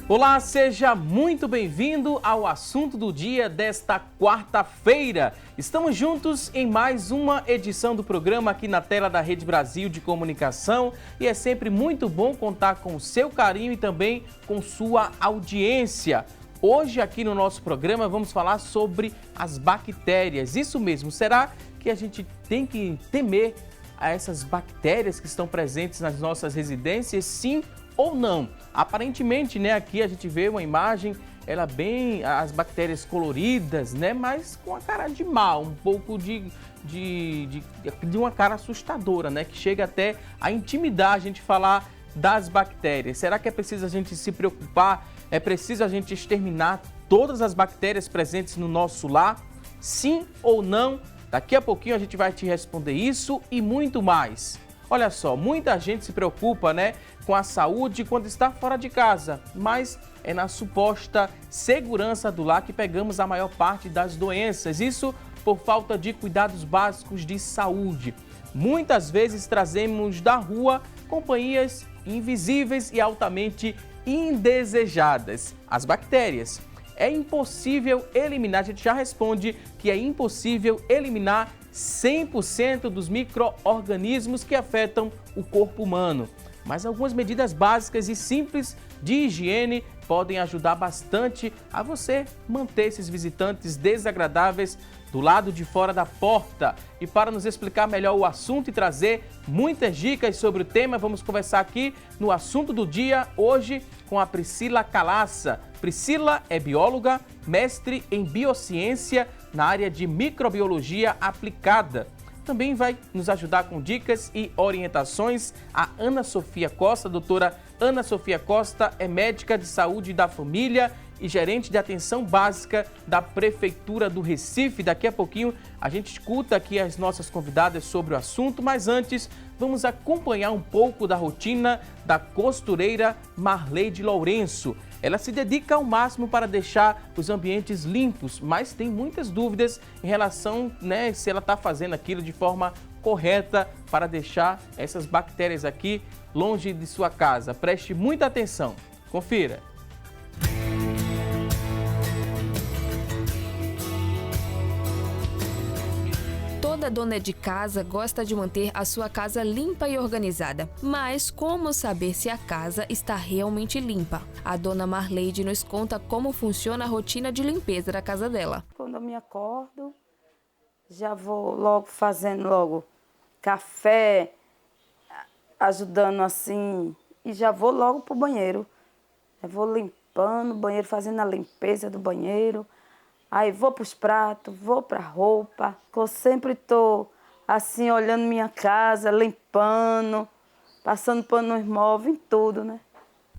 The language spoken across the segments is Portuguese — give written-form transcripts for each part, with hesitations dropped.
Olá, seja muito bem-vindo ao assunto do dia desta quarta-feira. Estamos juntos em mais uma edição do programa aqui na tela da Rede Brasil de Comunicação e é sempre muito bom contar com o seu carinho e também com sua audiência. Hoje aqui no nosso programa vamos falar sobre as bactérias. Isso mesmo, será que a gente tem que temer a essas bactérias que estão presentes nas nossas residências, sim ou não? Aparentemente, né, aqui a gente vê uma imagem, ela bem, as bactérias coloridas, né, mas com a cara de mal, um pouco de uma cara assustadora, né, que chega até a intimidar a gente falar das bactérias. Será que é preciso a gente se preocupar? É preciso a gente exterminar todas as bactérias presentes no nosso lar? Sim ou não? Daqui a pouquinho a gente vai te responder isso e muito mais. Olha só, muita gente se preocupa, né, com a saúde quando está fora de casa, mas é na suposta segurança do lar que pegamos a maior parte das doenças. Isso por falta de cuidados básicos de saúde. Muitas vezes trazemos da rua companhias invisíveis e altamente indesejadas, as bactérias. É impossível eliminar, a gente já responde que é impossível eliminar 100% dos micro-organismos que afetam o corpo humano. Mas algumas medidas básicas e simples de higiene podem ajudar bastante a você manter esses visitantes desagradáveis do lado de fora da porta. E para nos explicar melhor o assunto e trazer muitas dicas sobre o tema, vamos conversar aqui no assunto do dia, hoje com a Priscila Calaça. Priscila é bióloga, mestre em biociência na área de microbiologia aplicada. Também vai nos ajudar com dicas e orientações a Ana Sofia Costa. A doutora Ana Sofia Costa é médica de saúde da família e gerente de atenção básica da Prefeitura do Recife. Daqui a pouquinho a gente escuta aqui as nossas convidadas sobre o assunto, mas antes vamos acompanhar um pouco da rotina da costureira Marleide Lourenço. Ela se dedica ao máximo para deixar os ambientes limpos, mas tem muitas dúvidas em relação, né, se ela está fazendo aquilo de forma correta para deixar essas bactérias aqui longe de sua casa. Preste muita atenção. Confira. Toda dona de casa gosta de manter a sua casa limpa e organizada. Mas como saber se a casa está realmente limpa? A dona Marleide nos conta como funciona a rotina de limpeza da casa dela. Quando eu me acordo, já vou logo fazendo café, ajudando assim, e já vou logo pro banheiro. Eu vou limpando o banheiro, fazendo a limpeza do banheiro. Aí vou para os pratos, vou para a roupa. Eu sempre estou assim, olhando minha casa, limpando, passando pano nos móveis, em tudo, né?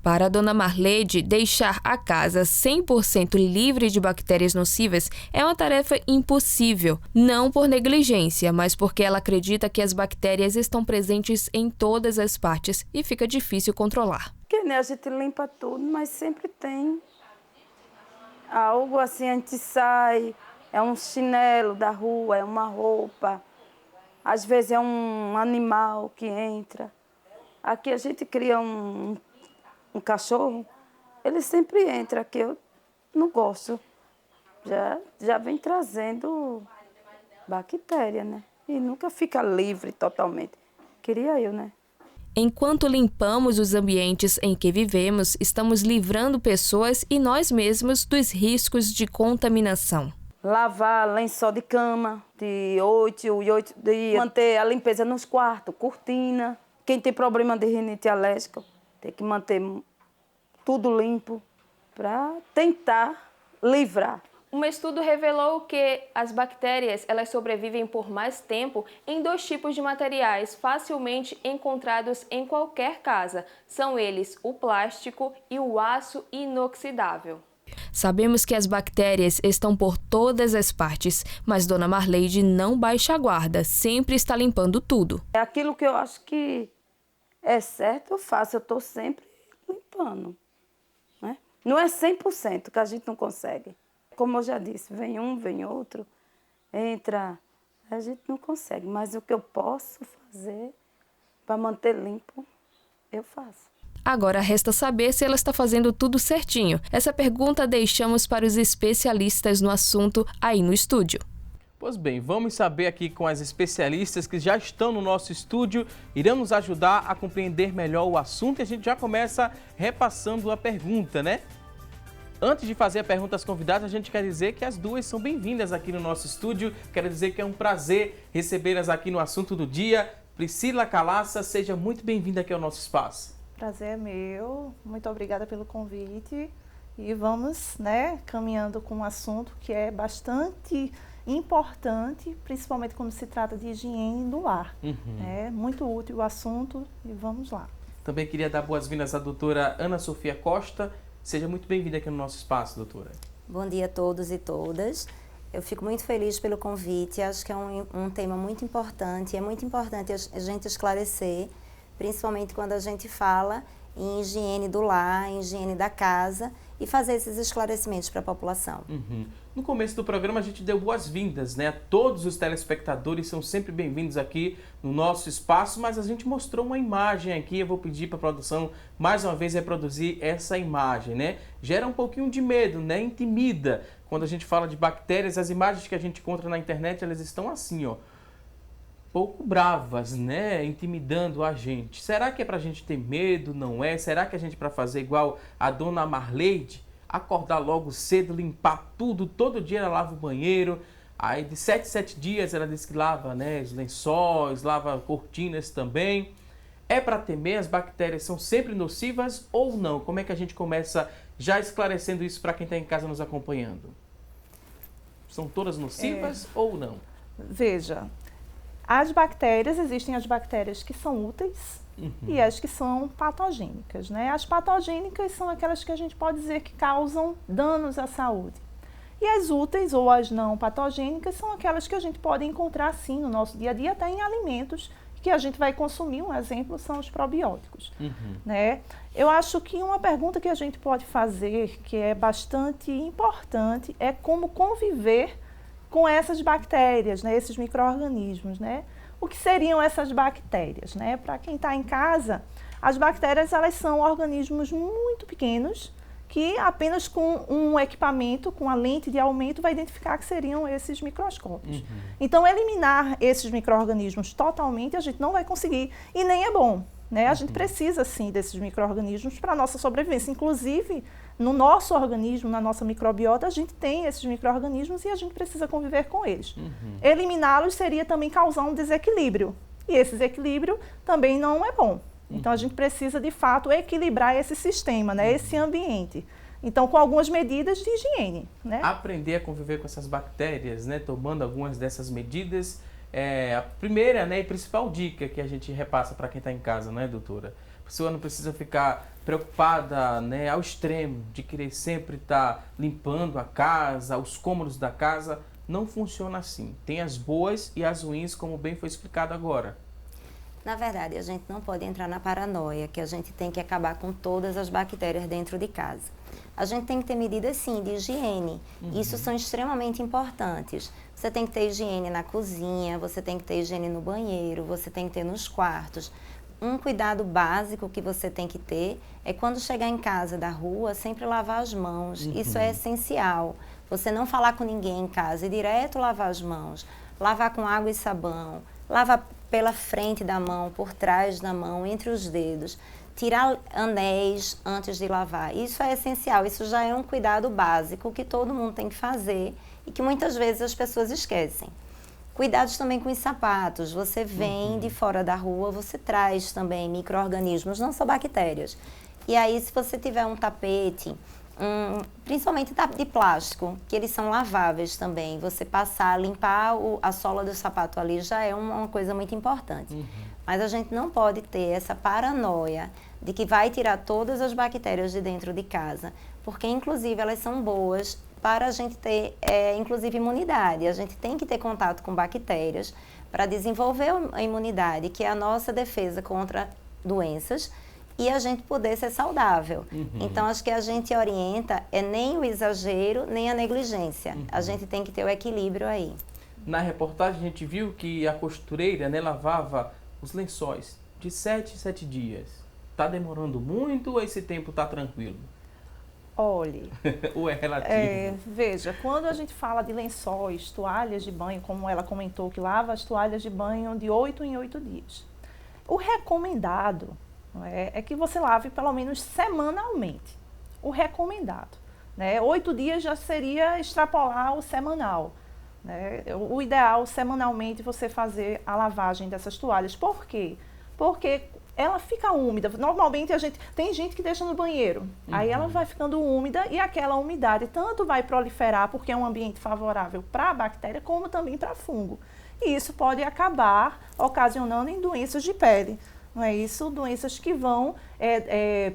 Para a dona Marleide, deixar a casa 100% livre de bactérias nocivas é uma tarefa impossível. Não por negligência, mas porque ela acredita que as bactérias estão presentes em todas as partes e fica difícil controlar. Porque, né, a gente limpa tudo, mas sempre tem algo assim, a gente sai, é um chinelo da rua, é uma roupa, às vezes é um animal que entra. Aqui a gente cria um cachorro, ele sempre entra, que eu não gosto. Já vem trazendo bactéria, né? E nunca fica livre totalmente. Queria eu, né? Enquanto limpamos os ambientes em que vivemos, estamos livrando pessoas e nós mesmos dos riscos de contaminação. Lavar lençol de cama de 8 dias, manter a limpeza nos quartos, cortina. Quem tem problema de rinite alérgica, tem que manter tudo limpo para tentar livrar. Um estudo revelou que as bactérias elas sobrevivem por mais tempo em 2 tipos de materiais facilmente encontrados em qualquer casa. São eles o plástico e o aço inoxidável. Sabemos que as bactérias estão por todas as partes, mas dona Marleide não baixa a guarda, sempre está limpando tudo. É aquilo que eu acho que é certo, eu faço, eu estou sempre limpando, né? Não é 100% que a gente não consegue. Como eu já disse, vem um, vem outro, entra, a gente não consegue. Mas o que eu posso fazer para manter limpo, eu faço. Agora resta saber se ela está fazendo tudo certinho. Essa pergunta deixamos para os especialistas no assunto aí no estúdio. Pois bem, vamos saber aqui com as especialistas que já estão no nosso estúdio, irão nos ajudar a compreender melhor o assunto e a gente já começa repassando a pergunta, né? Antes de fazer a pergunta às convidadas, a gente quer dizer que as duas são bem-vindas aqui no nosso estúdio. Quero dizer que é um prazer recebê-las aqui no Assunto do Dia. Priscila Calaça, seja muito bem-vinda aqui ao nosso espaço. Prazer é meu, muito obrigada pelo convite e vamos, caminhando com um assunto que é bastante importante, principalmente quando se trata de higiene do lar. É muito útil o assunto e vamos lá. Também queria dar boas-vindas à doutora Ana Sofia Costa. Seja muito bem-vinda aqui no nosso espaço, doutora. Bom dia a todos e todas. Eu fico muito feliz pelo convite, acho que é um tema muito importante. É muito importante a gente esclarecer, principalmente quando a gente fala em higiene do lar, em higiene da casa e fazer esses esclarecimentos para a população. No começo do programa a gente deu boas-vindas, né? Todos os telespectadores são sempre bem-vindos aqui no nosso espaço, mas a gente mostrou uma imagem aqui, eu vou pedir para a produção mais uma vez reproduzir essa imagem, né? Gera um pouquinho de medo, né? Intimida. Quando a gente fala de bactérias, as imagens que a gente encontra na internet, elas estão assim, ó, pouco bravas, né? Intimidando a gente. Será que é pra gente ter medo? Não é? Será que a gente, para fazer igual a dona Marleide, acordar logo cedo, limpar tudo, todo dia ela lava o banheiro, aí de 7 em 7 dias ela diz que lava, né, os lençóis, lava cortinas também. É para temer? As bactérias são sempre nocivas ou não? Como é que a gente começa já esclarecendo isso para quem está em casa nos acompanhando? São todas nocivas ou não? Veja, existem as bactérias que são úteis e as que são patogênicas, né? As patogênicas são aquelas que a gente pode dizer que causam danos à saúde. E as úteis ou as não patogênicas são aquelas que a gente pode encontrar sim no nosso dia a dia, até em alimentos que a gente vai consumir. Um exemplo são os probióticos, né? Eu acho que uma pergunta que a gente pode fazer, que é bastante importante, é como conviver com essas bactérias, né, esses micro-organismos, né? O que seriam essas bactérias, né? Para quem está em casa, as bactérias elas são organismos muito pequenos que apenas com um equipamento, com a lente de aumento, vai identificar que seriam esses microscópios. Então, eliminar esses micro-organismos totalmente a gente não vai conseguir e nem é bom, né? A gente precisa sim desses micro-organismos para a nossa sobrevivência. Inclusive, no nosso organismo, na nossa microbiota, a gente tem esses micro-organismos e a gente precisa conviver com eles. Eliminá-los seria também causar um desequilíbrio. E esse desequilíbrio também não é bom. Então, a gente precisa, de fato, equilibrar esse sistema, né, esse ambiente. Então, com algumas medidas de higiene, né? Aprender a conviver com essas bactérias, né, tomando algumas dessas medidas. A primeira, né, e principal dica que a gente repassa para quem está em casa, né, doutora? A pessoa não precisa ficar preocupada, né, ao extremo de querer sempre estar limpando a casa, os cômodos da casa. Não funciona assim. Tem as boas e as ruins, como bem foi explicado agora. Na verdade, a gente não pode entrar na paranoia, que a gente tem que acabar com todas as bactérias dentro de casa. A gente tem que ter medidas, sim, de higiene. Isso são extremamente importantes. Você tem que ter higiene na cozinha, você tem que ter higiene no banheiro, você tem que ter nos quartos. Um cuidado básico que você tem que ter é quando chegar em casa da rua, sempre lavar as mãos. Isso é essencial. Você não falar com ninguém em casa e direto lavar as mãos. Lavar com água e sabão. Lavar pela frente da mão, por trás da mão, entre os dedos. Tirar anéis antes de lavar. Isso é essencial. Isso já é um cuidado básico que todo mundo tem que fazer e que muitas vezes as pessoas esquecem. Cuidados também com os sapatos. Você vem de fora da rua, você traz também micro-organismos, não só bactérias. E aí, se você tiver um tapete, principalmente de plástico, que eles são laváveis também, você passar, limpar a sola do sapato ali já é uma coisa muito importante. Mas a gente não pode ter essa paranoia de que vai tirar todas as bactérias de dentro de casa, porque inclusive elas são boas para a gente ter, inclusive, imunidade. A gente tem que ter contato com bactérias para desenvolver a imunidade, que é a nossa defesa contra doenças, e a gente poder ser saudável. Então, acho que a gente orienta nem o exagero, nem a negligência. A gente tem que ter o equilíbrio aí. Na reportagem, a gente viu que a costureira, né, lavava os lençóis de 7 em 7 dias. Está demorando muito ou esse tempo está tranquilo? Olhe, Ou é relativo? veja, quando a gente fala de lençóis, toalhas de banho, como ela comentou, que lava as toalhas de banho de 8 em 8 dias. O recomendado é que você lave pelo menos semanalmente. O recomendado. 8 dias já seria extrapolar o semanal. O ideal, semanalmente, você fazer a lavagem dessas toalhas. Por quê? Porque ela fica úmida. Normalmente tem gente que deixa no banheiro. Aí ela vai ficando úmida e aquela umidade tanto vai proliferar, porque é um ambiente favorável para a bactéria, como também para fungo. E isso pode acabar ocasionando em doenças de pele. Não é isso? Doenças que vão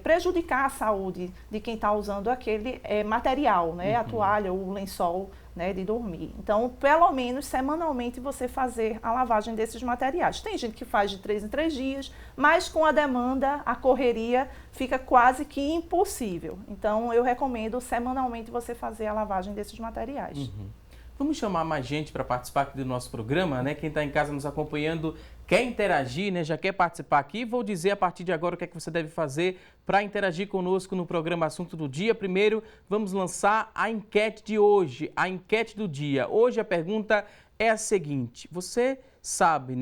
prejudicar a saúde de quem está usando aquele material, a toalha, o lençol, de dormir. Então, pelo menos semanalmente você fazer a lavagem desses materiais. Tem gente que faz de 3 em 3 dias, mas com a demanda, a correria fica quase que impossível. Então, eu recomendo semanalmente você fazer a lavagem desses materiais. Vamos chamar mais gente para participar aqui do nosso programa, Quem está em casa nos acompanhando quer interagir, Já quer participar aqui. Vou dizer a partir de agora o que é que você deve fazer para interagir conosco no programa Assunto do Dia. Primeiro, vamos lançar a enquete de hoje, a enquete do dia. Hoje a pergunta é a seguinte: você sabe,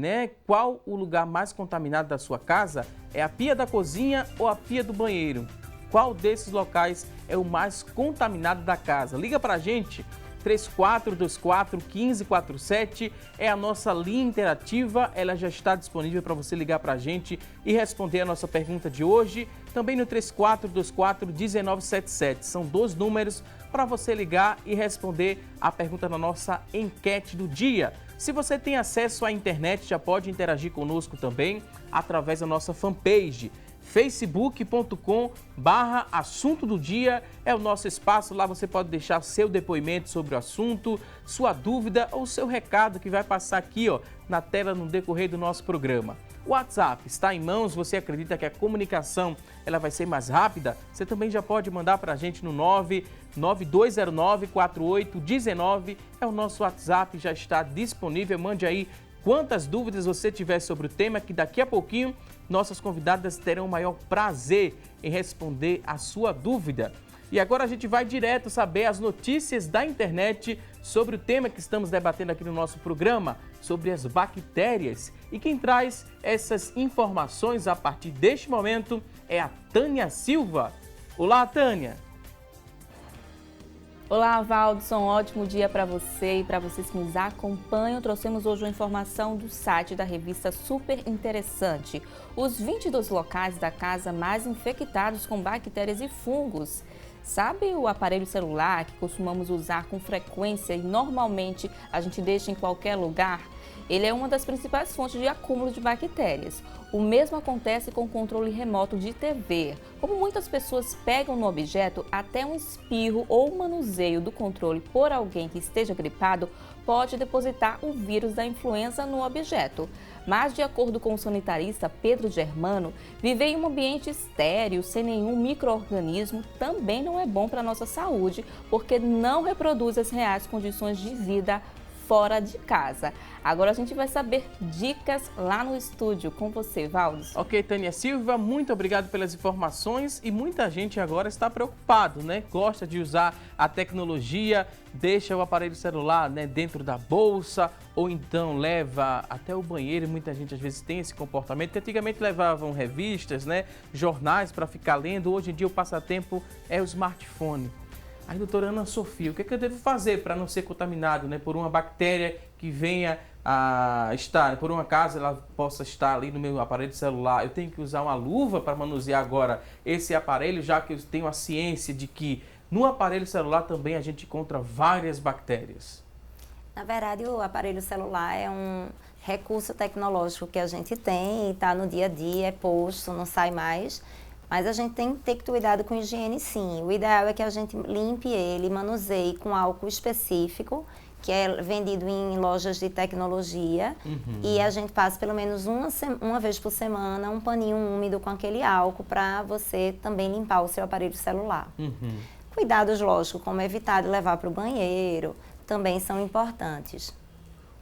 qual o lugar mais contaminado da sua casa? É a pia da cozinha ou a pia do banheiro? Qual desses locais é o mais contaminado da casa? Liga para a gente. 3424-1547 é a nossa linha interativa, ela já está disponível para você ligar para a gente e responder a nossa pergunta de hoje. Também no 3424-1977, são 2 números para você ligar e responder a pergunta na nossa enquete do dia. Se você tem acesso à internet, já pode interagir conosco também através da nossa fanpage. facebook.com/assunto do dia é o nosso espaço. Lá você pode deixar seu depoimento sobre o assunto, sua dúvida ou seu recado que vai passar aqui na tela no decorrer do nosso programa. O WhatsApp está em mãos. Você acredita que a comunicação ela vai ser mais rápida? Você também já pode mandar para a gente no 99209-4819. É o nosso WhatsApp, já está disponível. Mande aí quantas dúvidas você tiver sobre o tema, que daqui a pouquinho nossas convidadas terão o maior prazer em responder a sua dúvida. E agora a gente vai direto saber as notícias da internet sobre o tema que estamos debatendo aqui no nosso programa, sobre as bactérias. E quem traz essas informações a partir deste momento é a Tânia Silva. Olá, Tânia! Olá, Valdson, ótimo dia para você e para vocês que nos acompanham. Trouxemos hoje uma informação do site da revista Super Interessante. Os 22 locais da casa mais infectados com bactérias e fungos. Sabe o aparelho celular que costumamos usar com frequência e normalmente a gente deixa em qualquer lugar? Ele é uma das principais fontes de acúmulo de bactérias. O mesmo acontece com o controle remoto de TV. Como muitas pessoas pegam no objeto, até um espirro ou manuseio do controle por alguém que esteja gripado pode depositar o vírus da influenza no objeto. Mas, de acordo com o sanitarista Pedro Germano, viver em um ambiente estéril, sem nenhum micro-organismo, também não é bom para a nossa saúde, porque não reproduz as reais condições de vida fora de casa. Agora a gente vai saber dicas lá no estúdio com você, Valdes. Ok, Tânia Silva, muito obrigado pelas informações e muita gente agora está preocupado, Gosta de usar a tecnologia, deixa o aparelho celular, dentro da bolsa ou então leva até o banheiro. Muita gente às vezes tem esse comportamento. Antigamente levavam revistas, jornais para ficar lendo. Hoje em dia o passatempo é o smartphone. Aí, doutora Ana Sofia, o que é que eu devo fazer para não ser contaminado por uma bactéria que venha a estar, por uma casa ela possa estar ali no meu aparelho celular? Eu tenho que usar uma luva para manusear agora esse aparelho, já que eu tenho a ciência de que no aparelho celular também a gente encontra várias bactérias. Na verdade, o aparelho celular é um recurso tecnológico que a gente tem e está no dia a dia, é posto, não sai mais. Mas a gente tem que ter cuidado com higiene, sim. O ideal é que a gente limpe ele, manuseie com álcool específico, que é vendido em lojas de tecnologia. E a gente passa pelo menos uma vez por semana um paninho úmido com aquele álcool para você também limpar o seu aparelho celular. Cuidados, lógico, como evitar de levar para o banheiro, também são importantes.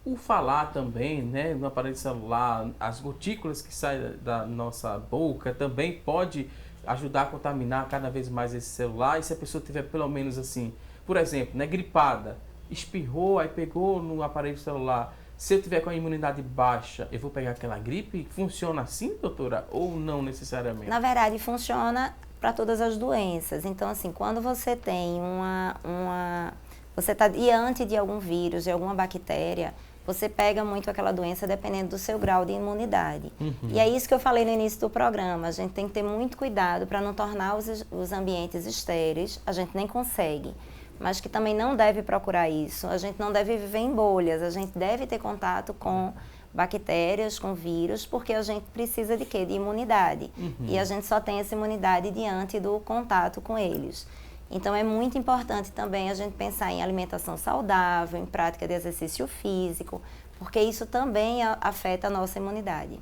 O falar também, né, no aparelho celular, as gotículas que saem da nossa boca também pode ajudar a contaminar cada vez mais esse celular. E se a pessoa tiver pelo menos assim, por exemplo, né, gripada, espirrou, aí pegou no aparelho celular, se eu tiver com a imunidade baixa, eu vou pegar aquela gripe? Funciona assim, doutora? Ou não necessariamente? Na verdade, funciona para todas as doenças. Então, assim, quando você tem você está diante de algum vírus, de alguma bactéria, você pega muito aquela doença dependendo do seu grau de imunidade. E é isso que eu falei no início do programa. A gente tem que ter muito cuidado para não tornar os ambientes estéreis. A gente nem consegue, mas que também não deve procurar isso. A gente não deve viver em bolhas. A gente deve ter contato com bactérias, com vírus, porque a gente precisa de quê? De imunidade. E a gente só tem essa imunidade diante do contato com eles. Então, é muito importante também a gente pensar em alimentação saudável, em prática de exercício físico, porque isso também afeta a nossa imunidade.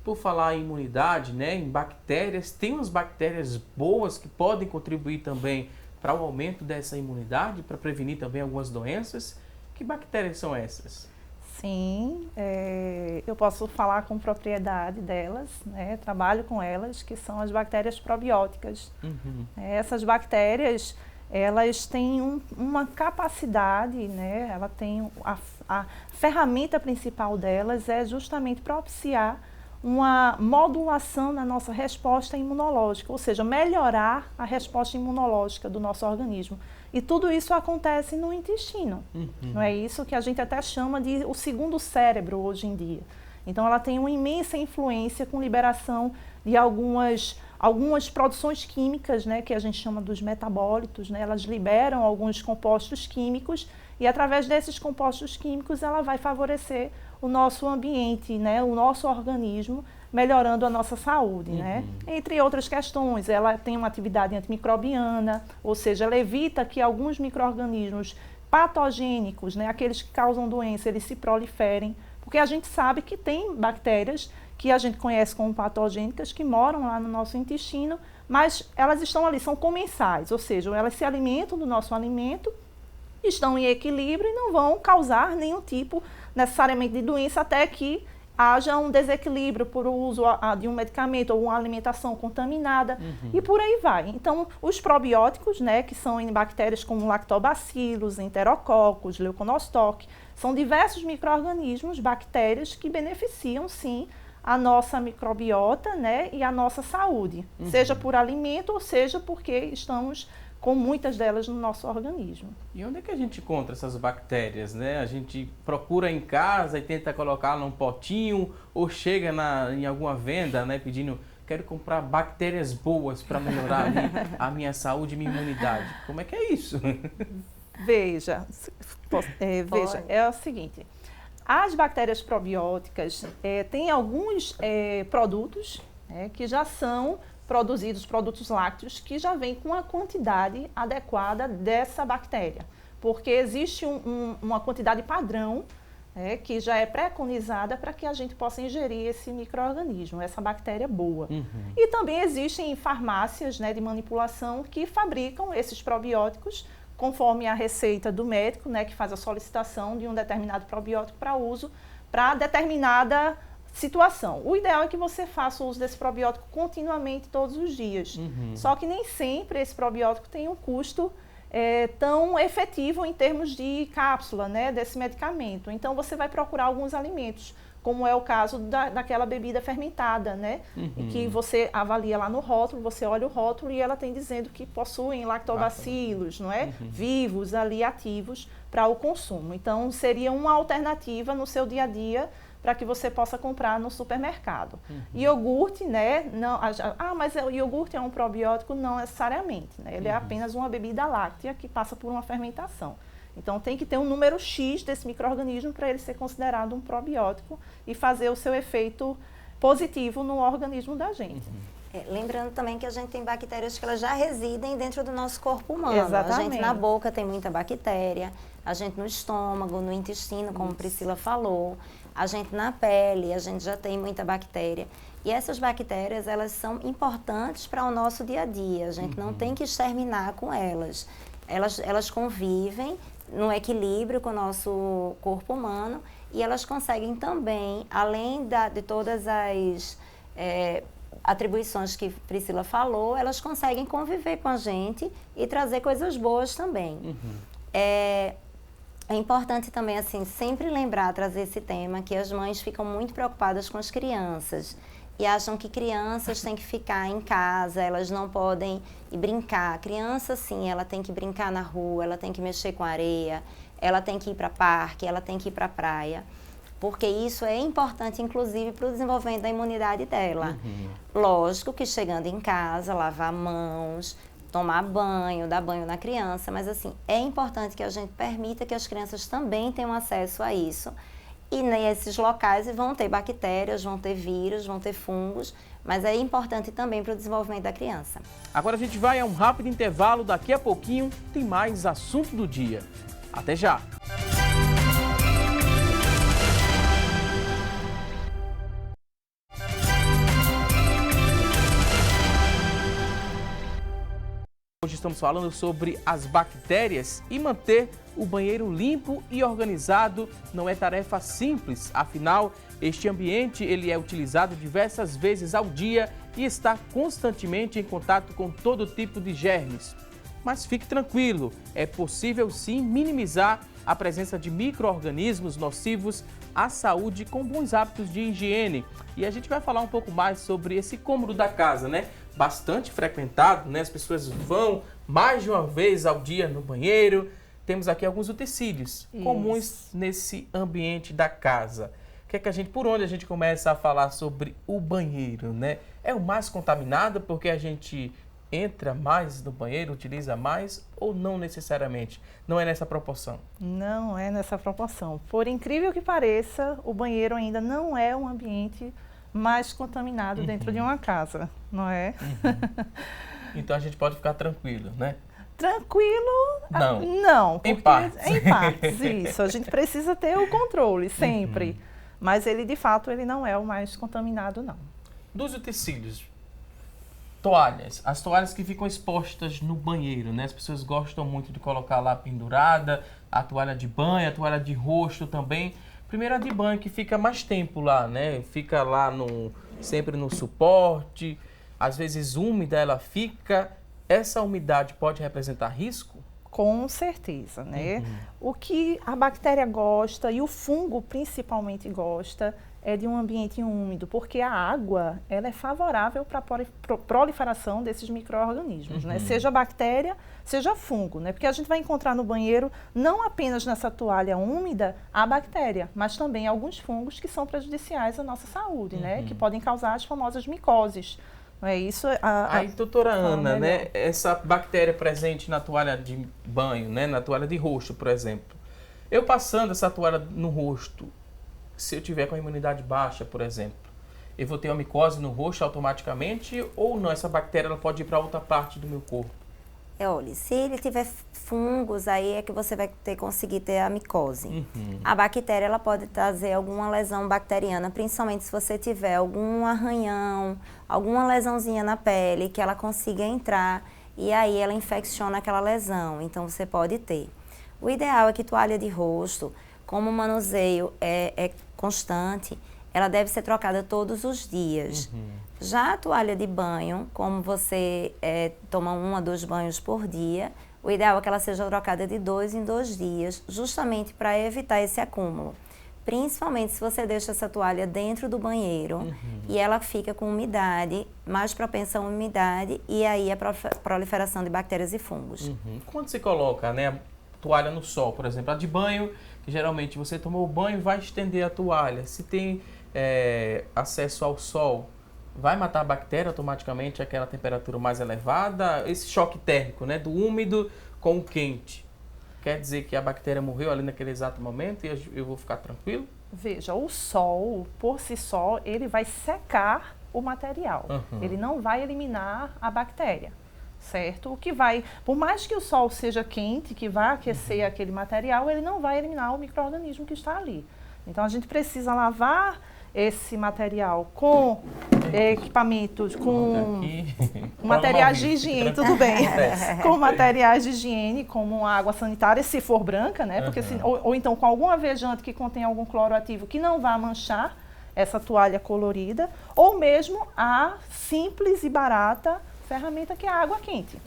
Por falar em imunidade, né, em bactérias, tem umas bactérias boas que podem contribuir também para o aumento dessa imunidade, para prevenir também algumas doenças. Que bactérias são essas? Sim, eu posso falar com propriedade delas, né? Trabalho com elas, que são as bactérias probióticas. Essas bactérias, elas têm uma capacidade, né? Ela tem a ferramenta principal delas é justamente propiciar uma modulação na nossa resposta imunológica, ou seja, melhorar a resposta imunológica do nosso organismo. E tudo isso acontece no intestino. Não é isso que a gente até chama de o segundo cérebro hoje em dia. Então, ela tem uma imensa influência com liberação de algumas produções químicas, né, que a gente chama dos metabólitos, né? Elas liberam alguns compostos químicos e, através desses compostos químicos, ela vai favorecer o nosso ambiente, né, o nosso organismo, melhorando a nossa saúde, né? Entre outras questões, ela tem uma atividade antimicrobiana, ou seja, ela evita que alguns micro-organismos patogênicos, né, aqueles que causam doença, eles se proliferem, porque a gente sabe que tem bactérias que a gente conhece como patogênicas, que moram lá no nosso intestino, mas elas estão ali, são comensais, ou seja, elas se alimentam do nosso alimento, estão em equilíbrio e não vão causar nenhum tipo necessariamente de doença, até que haja um desequilíbrio por uso de um medicamento ou uma alimentação contaminada e por aí vai. Então, os probióticos, né, que são em bactérias como lactobacilos, enterococos, leuconostoc, são diversos micro-organismos, bactérias que beneficiam, sim, a nossa microbiota, né, e a nossa saúde, seja por alimento ou seja porque estamos com muitas delas no nosso organismo. E onde é que a gente encontra essas bactérias, né? A gente procura em casa e tenta colocar num potinho ou chega em alguma venda, né, pedindo, quero comprar bactérias boas para melhorar ali a minha saúde e minha imunidade. Como é que é isso? Veja, é o seguinte, as bactérias probióticas têm alguns produtos que já são produtos lácteos, que já vêm com a quantidade adequada dessa bactéria, porque existe uma quantidade padrão que já é preconizada para que a gente possa ingerir esse micro-organismo, essa bactéria boa. E também existem farmácias, né, de manipulação que fabricam esses probióticos conforme a receita do médico, né, que faz a solicitação de um determinado probiótico para uso para determinada situação. O ideal é que você faça o uso desse probiótico continuamente, todos os dias. Só que nem sempre esse probiótico tem um custo tão efetivo em termos de cápsula, né, desse medicamento. Então, você vai procurar alguns alimentos, como é o caso daquela bebida fermentada, né, que você avalia lá no rótulo, você olha o rótulo e ela tem dizendo que possuem lactobacilos, não é? Vivos ali, ativos para o consumo. Então, seria uma alternativa no seu dia a dia para que você possa comprar no supermercado. Iogurte, né? Não, mas o iogurte é um probiótico? Não necessariamente, né? Ele é apenas uma bebida láctea que passa por uma fermentação. Então, tem que ter um número X desse micro-organismo para ele ser considerado um probiótico e fazer o seu efeito positivo no organismo da gente. Lembrando também que a gente tem bactérias que elas já residem dentro do nosso corpo humano. Exatamente. A gente na boca tem muita bactéria, a gente no estômago, no intestino, como Priscila falou, a gente na pele, a gente já tem muita bactéria. E essas bactérias, elas são importantes para o nosso dia a dia, a gente não tem que exterminar com elas. Elas convivem no equilíbrio com o nosso corpo humano e elas conseguem também, além de todas as atribuições que Priscila falou, elas conseguem conviver com a gente e trazer coisas boas também. É importante também, assim, sempre lembrar, trazer esse tema, que as mães ficam muito preocupadas com as crianças e acham que crianças têm que ficar em casa, elas não podem ir brincar. A criança, sim, ela tem que brincar na rua, ela tem que mexer com areia, ela tem que ir para parque, ela tem que ir para praia, porque isso é importante, inclusive, para o desenvolvimento da imunidade dela. Lógico que chegando em casa, lavar mãos, tomar banho, dar banho na criança, mas assim, é importante que a gente permita que as crianças também tenham acesso a isso. E nesses locais vão ter bactérias, vão ter vírus, vão ter fungos, mas é importante também para o desenvolvimento da criança. Agora a gente vai a um rápido intervalo, daqui a pouquinho tem mais assunto do dia. Até já! Hoje estamos falando sobre as bactérias e manter o banheiro limpo e organizado não é tarefa simples. Afinal, este ambiente ele é utilizado diversas vezes ao dia e está constantemente em contato com todo tipo de germes. Mas fique tranquilo, é possível sim minimizar a presença de micro-organismos nocivos à saúde com bons hábitos de higiene. E a gente vai falar um pouco mais sobre esse cômodo da casa, né? Bastante frequentado, né? As pessoas vão mais de uma vez ao dia no banheiro. Temos aqui alguns utensílios comuns nesse ambiente da casa. Por onde a gente começa a falar sobre o banheiro, né? É o mais contaminado porque a gente entra mais no banheiro, utiliza mais ou não necessariamente? Não é nessa proporção? Não é nessa proporção. Por incrível que pareça, o banheiro ainda não é um ambiente mais contaminado dentro de uma casa, não é? Então a gente pode ficar tranquilo, né? Tranquilo? Não. Não, porque em partes. Em partes, isso. A gente precisa ter o controle sempre. Mas ele, de fato, ele não é o mais contaminado, não. Dos utensílios, toalhas. As toalhas que ficam expostas no banheiro, né? As pessoas gostam muito de colocar lá pendurada, a toalha de banho, a toalha de rosto também. Primeiro a de banho, que fica mais tempo lá, né? Fica lá sempre no suporte, às vezes úmida ela fica. Essa umidade pode representar risco? Com certeza, né? O que a bactéria gosta e o fungo principalmente gosta é de um ambiente úmido, porque a água ela é favorável para a proliferação desses micro-organismos, né? Seja bactéria, seja fungo, né? Porque a gente vai encontrar no banheiro não apenas nessa toalha úmida a bactéria, mas também alguns fungos que são prejudiciais à nossa saúde, né? Que podem causar as famosas micoses. Não é isso? Aí, doutora Ana, né? Essa bactéria presente na toalha de banho, né? Na toalha de rosto, por exemplo. Eu passando essa toalha no rosto, se eu tiver com a imunidade baixa, por exemplo, eu vou ter uma micose no rosto automaticamente ou não? Essa bactéria ela pode ir para outra parte do meu corpo? Olha, se ele tiver fungos, aí é que você vai conseguir ter a micose. A bactéria ela pode trazer alguma lesão bacteriana, principalmente se você tiver algum arranhão, alguma lesãozinha na pele, que ela consiga entrar e aí ela infecciona aquela lesão. Então você pode ter. O ideal é que toalha de rosto, como o manuseio é constante, ela deve ser trocada todos os dias. Já a toalha de banho, como você toma 1 a 2 banhos por dia, o ideal é que ela seja trocada de 2 em 2 dias, justamente para evitar esse acúmulo. Principalmente se você deixa essa toalha dentro do banheiro e ela fica com umidade, mais propensa à umidade e aí a proliferação de bactérias e fungos. Quando você coloca, né, a toalha no sol, por exemplo, a de banho, que geralmente você tomou o banho e vai estender a toalha. Se tem acesso ao sol, vai matar a bactéria automaticamente àquela temperatura mais elevada? Esse choque térmico, né, do úmido com o quente, quer dizer que a bactéria morreu ali naquele exato momento e eu vou ficar tranquilo? Veja, o sol, por si só, ele vai secar o material. Ele não vai eliminar a bactéria, certo? O que vai, por mais que o sol seja quente, que vai aquecer aquele material, ele não vai eliminar o micro-organismo que está ali. Então, a gente precisa lavar esse material com equipamentos, com materiais de higiene, tudo bem, com materiais de higiene, como água sanitária, se for branca, né? Porque ou então com algum alvejante que contém algum cloro ativo que não vá manchar essa toalha colorida, ou mesmo a simples e barata ferramenta que é a água quente.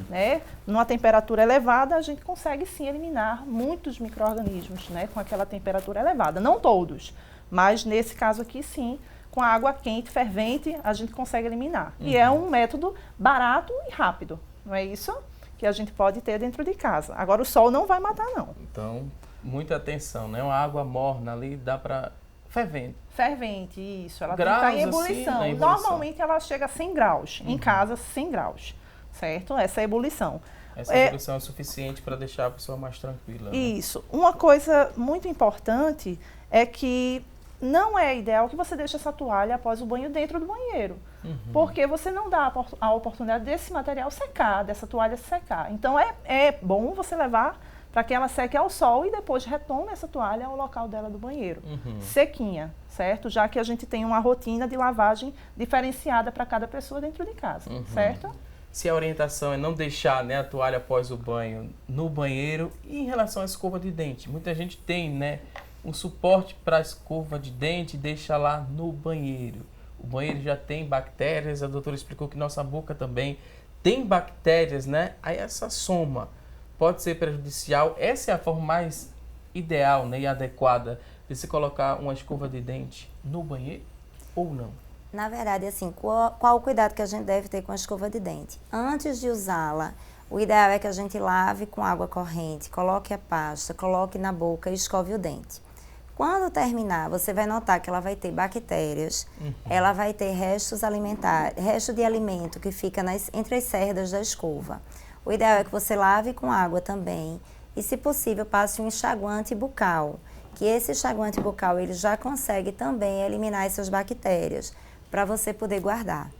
Né? Numa temperatura elevada, a gente consegue sim eliminar muitos micro-organismos, né? Com aquela temperatura elevada. Não todos, mas nesse caso aqui sim, com a água quente, fervente, a gente consegue eliminar. E é um método barato e rápido, não é isso? Que a gente pode ter dentro de casa. Agora o sol não vai matar, não. Então, muita atenção, né? Uma água morna ali dá para... Fervente. Fervente, isso. Ela Graus, tem que estar em ebulição. assim, ebulição. Normalmente ela chega a 100 graus. Em casa, 100 graus. Certo? Essa é a ebulição. Essa ebulição é suficiente para deixar a pessoa mais tranquila. Né? Isso. Uma coisa muito importante é que não é ideal que você deixe essa toalha após o banho dentro do banheiro. Porque você não dá a oportunidade desse material secar, dessa toalha secar. Então é bom você levar para que ela seque ao sol e depois retome essa toalha ao local dela do banheiro. Sequinha, certo? Já que a gente tem uma rotina de lavagem diferenciada para cada pessoa dentro de casa, certo? Se a orientação é não deixar, né, a toalha após o banho no banheiro, e em relação à escova de dente? Muita gente tem, né, um suporte para a escova de dente e deixa lá no banheiro. O banheiro já tem bactérias, a doutora explicou que nossa boca também tem bactérias, né? Aí essa soma pode ser prejudicial. Essa é a forma mais ideal, né, e adequada de se colocar uma escova de dente no banheiro ou não? Na verdade, assim, qual o cuidado que a gente deve ter com a escova de dente? Antes de usá-la, o ideal é que a gente lave com água corrente, coloque a pasta, coloque na boca e escove o dente. Quando terminar, você vai notar que ela vai ter bactérias, ela vai ter restos alimentares, resto de alimento que fica entre as cerdas da escova. O ideal é que você lave com água também e, se possível, passe um enxaguante bucal, que esse enxaguante bucal ele já consegue também eliminar essas bactérias para você poder guardar.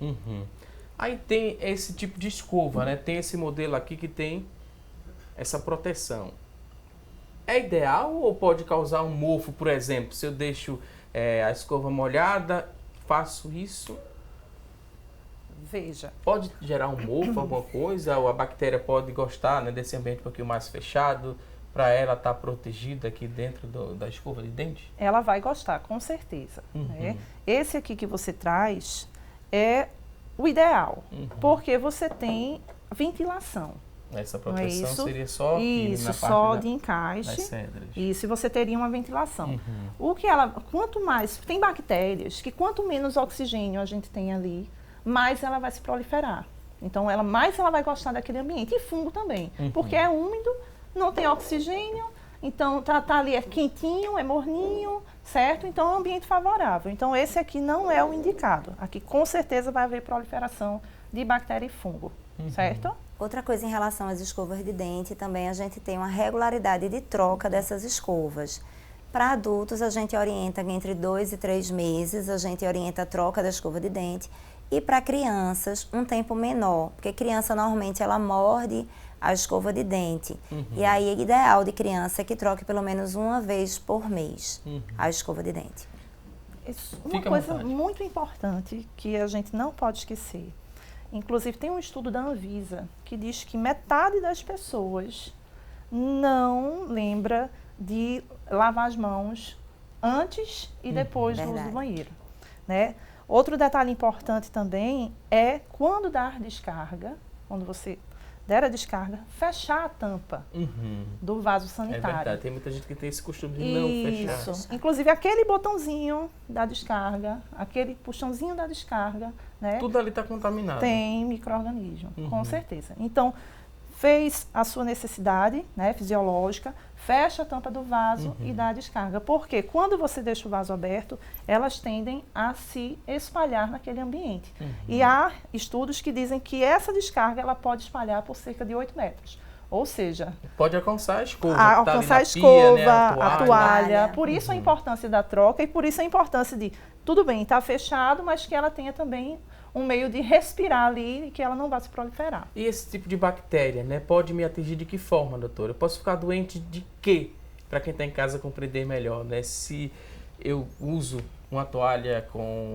Aí tem esse tipo de escova, né? Tem esse modelo aqui que tem essa proteção. É ideal ou pode causar um mofo, por exemplo? Se eu deixo a escova molhada, faço isso... Veja. Pode gerar um mofo, alguma coisa? Ou a bactéria pode gostar, né, desse ambiente um pouquinho mais fechado, para ela estar protegida aqui dentro da escova de dente? Ela vai gostar, com certeza. Né? Esse aqui que você traz é o ideal, porque você tem ventilação. Essa proteção isso? Seria só aqui, isso, na parte só de encaixe. das cedras. Isso, e você teria uma ventilação. O que ela, quanto mais, tem bactérias que quanto menos oxigênio a gente tem ali, mais ela vai se proliferar. Então, mais ela vai gostar daquele ambiente. E fungo também, porque é úmido, não tem oxigênio, então tá ali, é quentinho, é morninho, certo? Então, é um ambiente favorável. Então, esse aqui não é o indicado. Aqui, com certeza, vai haver proliferação de bactéria e fungo, certo? Outra coisa em relação às escovas de dente, também a gente tem uma regularidade de troca dessas escovas. Para adultos, a gente orienta entre 2 e 3 meses, a gente orienta a troca da escova de dente. E para crianças, um tempo menor, porque criança normalmente ela morde a escova de dente. E aí, o ideal de criança é que troque pelo menos uma vez por mês a escova de dente. Uma coisa muito importante que a gente não pode esquecer. Inclusive, tem um estudo da Anvisa que diz que metade das pessoas não lembra de lavar as mãos antes e depois do uso do banheiro, né? Outro detalhe importante também é quando dar descarga, quando você der a descarga, fechar a tampa do vaso sanitário. É verdade, tem muita gente que tem esse costume de não fechar. Isso. Inclusive aquele botãozinho da descarga, aquele puxãozinho da descarga, né? Tudo ali está contaminado. Tem micro-organismo, com certeza. Então, fez a sua necessidade, né, fisiológica, fecha a tampa do vaso e dá a descarga. Porque quando você deixa o vaso aberto, elas tendem a se espalhar naquele ambiente. E há estudos que dizem que essa descarga ela pode espalhar por cerca de 8 metros. Ou seja... Pode alcançar a escova. Alcançar a escova, né, a toalha. Por isso a importância da troca e por isso a importância de, tudo bem, está fechado, mas que ela tenha também um meio de respirar ali e que ela não vá se proliferar. E esse tipo de bactéria, né, pode me atingir de que forma, doutora? Eu posso ficar doente de quê? Para quem está em casa compreender melhor, né? Se eu uso uma toalha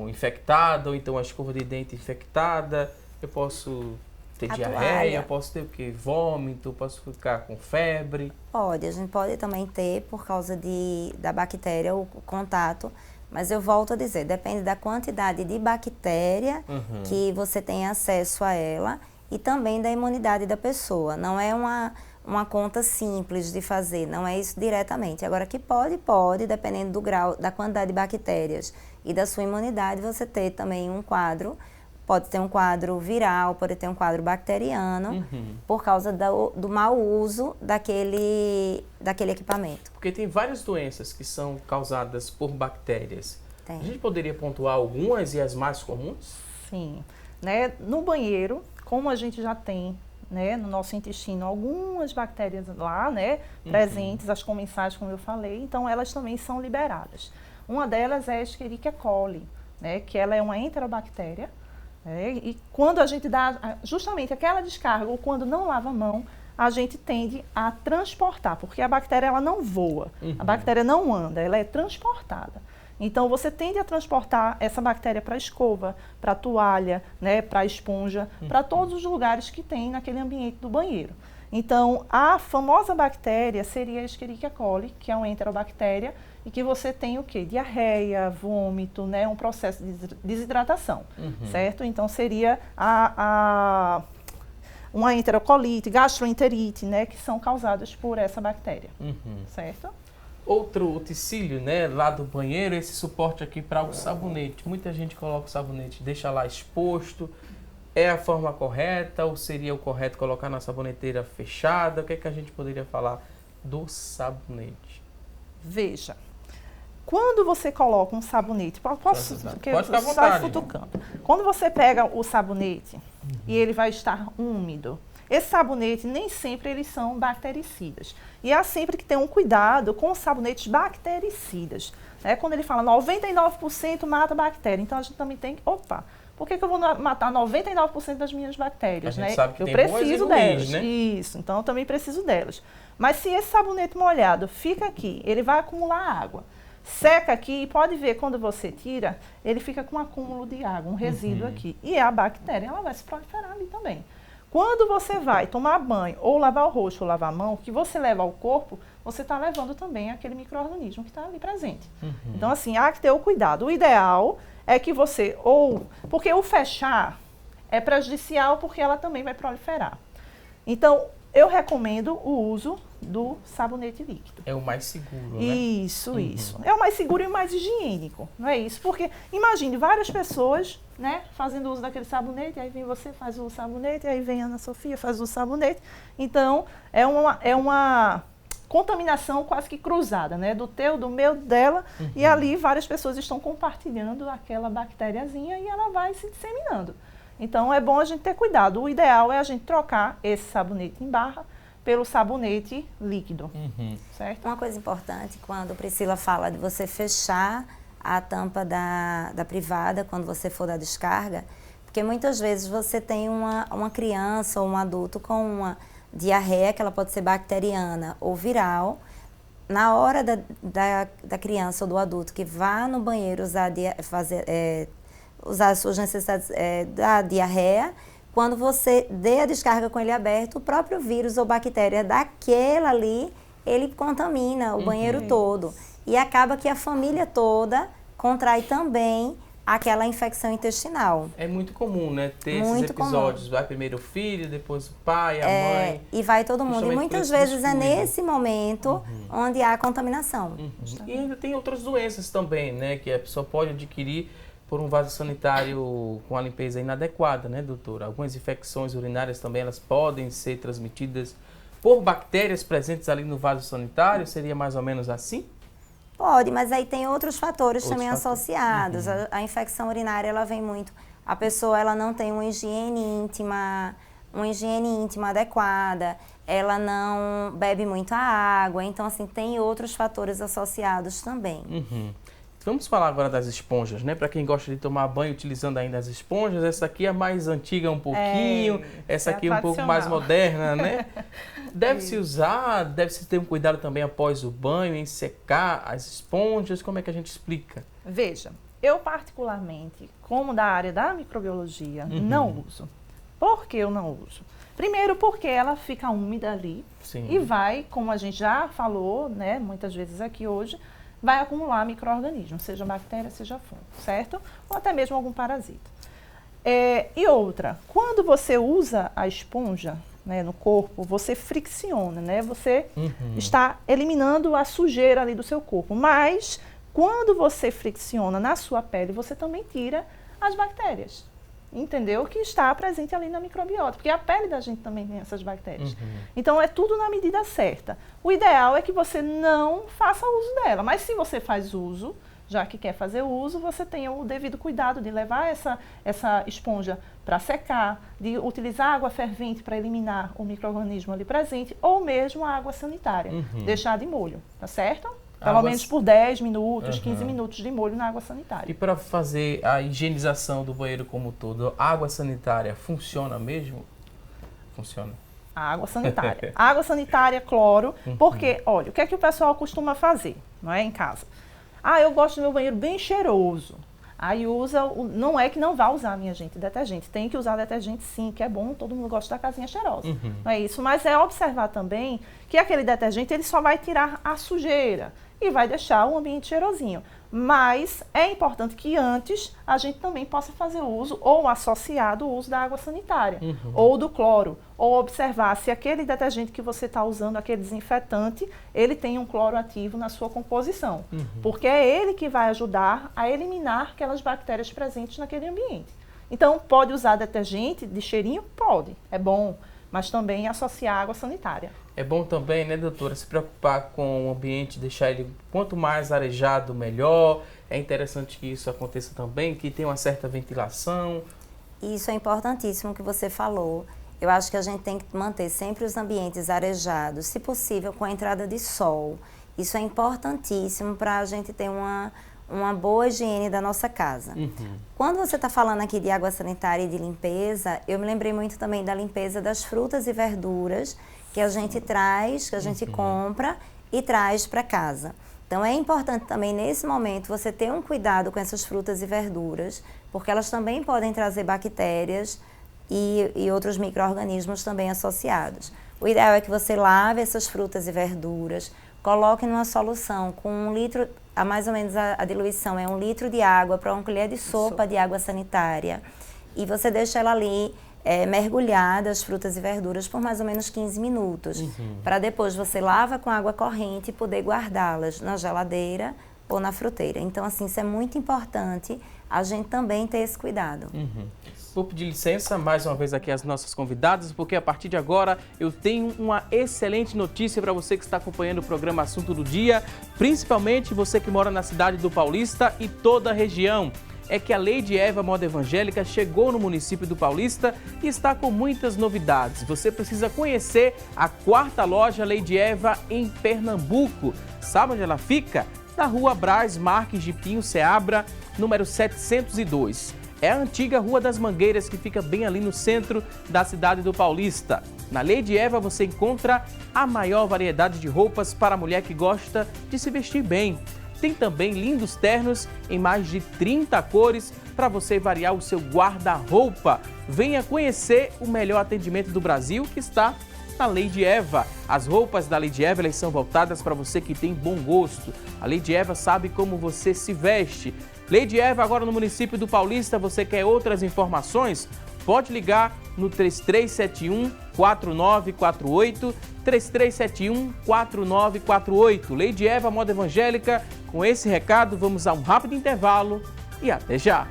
infectada, ou então uma escova de dente infectada, eu posso ter diarreia, posso ter o quê? Vômito, posso ficar com febre? Pode, a gente pode também ter por causa da bactéria, o contato, mas eu volto a dizer, depende da quantidade de bactéria que você tem acesso a ela e também da imunidade da pessoa. Não é uma conta simples de fazer, não é isso diretamente. Agora que pode, dependendo do grau, da quantidade de bactérias e da sua imunidade, você ter também um quadro. Pode ter um quadro viral, pode ter um quadro bacteriano, por causa do mau uso daquele equipamento. Porque tem várias doenças que são causadas por bactérias. Tem. A gente poderia pontuar algumas e as mais comuns? Sim. Né? No banheiro, como a gente já tem, né, no nosso intestino algumas bactérias lá, né, presentes, as comensais, como eu falei, então elas também são liberadas. Uma delas é a Escherichia coli, né, que ela é uma enterobactéria. E quando a gente dá justamente aquela descarga ou quando não lava a mão, a gente tende a transportar, porque a bactéria ela não voa, a bactéria não anda, ela é transportada. Então você tende a transportar essa bactéria para a escova, para a toalha, né, para a esponja, para todos os lugares que tem naquele ambiente do banheiro. Então a famosa bactéria seria a Escherichia coli, que é uma enterobactéria, e que você tem o quê? Diarreia, vômito, né? Um processo de desidratação, certo? Então, seria uma enterocolite, gastroenterite, né? Que são causadas por essa bactéria, certo? Outro utensílio, né, lá do banheiro, esse suporte aqui para o sabonete. Muita gente coloca o sabonete, deixa lá exposto. É a forma correta ou seria o correto colocar na saboneteira fechada? O que é que a gente poderia falar do sabonete? Veja. Quando você coloca um sabonete, pode ficar à vontade. Futucando. Quando você pega o sabonete e ele vai estar úmido, esse sabonete nem sempre eles são bactericidas. E há sempre que ter um cuidado com os sabonetes bactericidas. Né? Quando ele fala 99% mata bactéria, então a gente também tem que, por que eu vou matar 99% das minhas bactérias? A gente sabe que eu tem preciso boas e ruins, delas. Né? Isso, então eu também preciso delas. Mas se esse sabonete molhado fica aqui, ele vai acumular água. Seca aqui e pode ver quando você tira, ele fica com um acúmulo de água, um resíduo aqui. E a bactéria, ela vai se proliferar ali também. Quando você vai tomar banho, ou lavar o rosto, ou lavar a mão, que você leva ao corpo, você está levando também aquele micro-organismo que está ali presente. Então, assim, há que ter o cuidado. O ideal é que você, porque o fechar é prejudicial porque ela também vai proliferar. Então, eu recomendo o uso do sabonete líquido. É o mais seguro, né? Isso. É o mais seguro e o mais higiênico, não é isso? Porque imagine várias pessoas, né, fazendo uso daquele sabonete, aí vem você, faz o sabonete, aí vem a Ana Sofia, faz o sabonete. Então, é uma contaminação quase que cruzada, né? Do teu, do meu, dela, e ali várias pessoas estão compartilhando aquela bactériazinha e ela vai se disseminando. Então, é bom a gente ter cuidado. O ideal é a gente trocar esse sabonete em barra pelo sabonete líquido, certo? Uma coisa importante, quando Priscila fala de você fechar a tampa da privada, quando você for dar descarga, porque muitas vezes você tem uma criança ou um adulto com uma diarreia, que ela pode ser bacteriana ou viral. Na hora da criança ou do adulto que vá no banheiro usar as suas necessidades da diarreia, quando você dê a descarga com ele aberto, o próprio vírus ou bactéria daquela ali, ele contamina o banheiro todo. E acaba que a família toda contrai também aquela infecção intestinal. É muito comum, né? Ter muito esses episódios. Comum. Vai primeiro o filho, depois o pai, a mãe. E vai todo mundo. E muitas vezes é nesse momento onde há contaminação. E ainda tem outras doenças também, né? Que a pessoa pode adquirir por um vaso sanitário com a limpeza inadequada, né, doutora? Algumas infecções urinárias também, elas podem ser transmitidas por bactérias presentes ali no vaso sanitário? Seria mais ou menos assim? Pode, mas aí tem outros fatores também associados. A infecção urinária, ela vem muito... A pessoa, ela não tem uma higiene íntima adequada, ela não bebe muita água, então, assim, tem outros fatores associados também. Vamos falar agora das esponjas, né? Para quem gosta de tomar banho utilizando ainda as esponjas, essa aqui é mais antiga um pouquinho, essa aqui é um pouco mais moderna, né? Deve-se usar, deve-se ter um cuidado também após o banho, em secar as esponjas, como é que a gente explica? Veja, Eu, particularmente, como da área da microbiologia, não uso. Por que eu não uso? Primeiro, porque ela fica úmida ali e vai, como a gente já falou, né, muitas vezes aqui hoje, vai acumular micro-organismos, seja bactéria, seja fungo, certo? Ou até mesmo algum parasita. E outra, quando você usa a esponja, né, no corpo, você fricciona, né? Você está eliminando a sujeira ali do seu corpo, mas quando você fricciona na sua pele, você também tira as bactérias. Entendeu? Que está presente ali na microbiota, porque a pele da gente também tem essas bactérias. Então, é tudo na medida certa. O ideal é que você não faça uso dela, mas se você faz uso, já que quer fazer uso, você tenha o devido cuidado de levar essa esponja para secar, de utilizar água fervente para eliminar o micro-organismo ali presente, ou mesmo a água sanitária, deixar de molho, tá certo? Pelo menos por 10 minutos, 15 minutos de molho na água sanitária. E para fazer a higienização do banheiro como um todo, a água sanitária funciona mesmo? Funciona. A água sanitária. Água sanitária, cloro, porque, olha, o que é que o pessoal costuma fazer, não é, em casa? Eu gosto do meu banheiro bem cheiroso. Aí usa, não é que não vá usar, minha gente, detergente. Tem que usar detergente sim, que é bom, todo mundo gosta da casinha cheirosa. Não é isso, mas é observar também que aquele detergente, ele só vai tirar a sujeira e vai deixar o ambiente cheirosinho. Mas é importante que antes a gente também possa fazer uso ou associado o uso da água sanitária ou do cloro, ou observar se aquele detergente que você está usando, aquele desinfetante, ele tem um cloro ativo na sua composição, porque é ele que vai ajudar a eliminar aquelas bactérias presentes naquele ambiente. Então, pode usar detergente de cheirinho? Pode, é bom, mas também associar água sanitária. É bom também, né, doutora, se preocupar com o ambiente, deixar ele quanto mais arejado, melhor. É interessante que isso aconteça também, que tenha uma certa ventilação. Isso é importantíssimo que você falou. Eu acho que a gente tem que manter sempre os ambientes arejados, se possível com a entrada de sol. Isso é importantíssimo para a gente ter uma boa higiene da nossa casa. Quando você está falando aqui de água sanitária e de limpeza, eu me lembrei muito também da limpeza das frutas e verduras que a gente traz, que a gente compra e traz para casa. Então é importante também nesse momento você ter um cuidado com essas frutas e verduras, porque elas também podem trazer bactérias e outros micro-organismos também associados. O ideal é que você lave essas frutas e verduras, coloque numa solução com 1 litro, mais ou menos a diluição é 1 litro de água para 1 colher de sopa de água sanitária, e você deixa ela ali mergulhada, as frutas e verduras, por mais ou menos 15 minutos, para depois você lava com água corrente e poder guardá-las na geladeira ou na fruteira. Então, assim, isso é muito importante, a gente também ter esse cuidado. Vou pedir licença mais uma vez aqui às nossas convidadas, porque a partir de agora eu tenho uma excelente notícia para você que está acompanhando o programa Assunto do Dia, principalmente você que mora na cidade do Paulista e toda a região. É que a Lady Eva Moda Evangélica chegou no município do Paulista e está com muitas novidades. Você precisa conhecer a 4ª loja Lady Eva em Pernambuco. Sabe onde ela fica? Na rua Brás Marques de Pinho Seabra, número 702. É a antiga Rua das Mangueiras, que fica bem ali no centro da cidade do Paulista. Na Lady Eva você encontra a maior variedade de roupas para a mulher que gosta de se vestir bem. Tem também lindos ternos em mais de 30 cores para você variar o seu guarda-roupa. Venha conhecer o melhor atendimento do Brasil, que está na Lady Eva. As roupas da Lady Eva elas são voltadas para você que tem bom gosto. A Lady Eva sabe como você se veste. Lady Eva agora no município do Paulista. Você quer outras informações? Pode ligar no 3371-4948, 3371-4948. Lady Eva Moda Evangélica, com esse recado, vamos a um rápido intervalo e até já!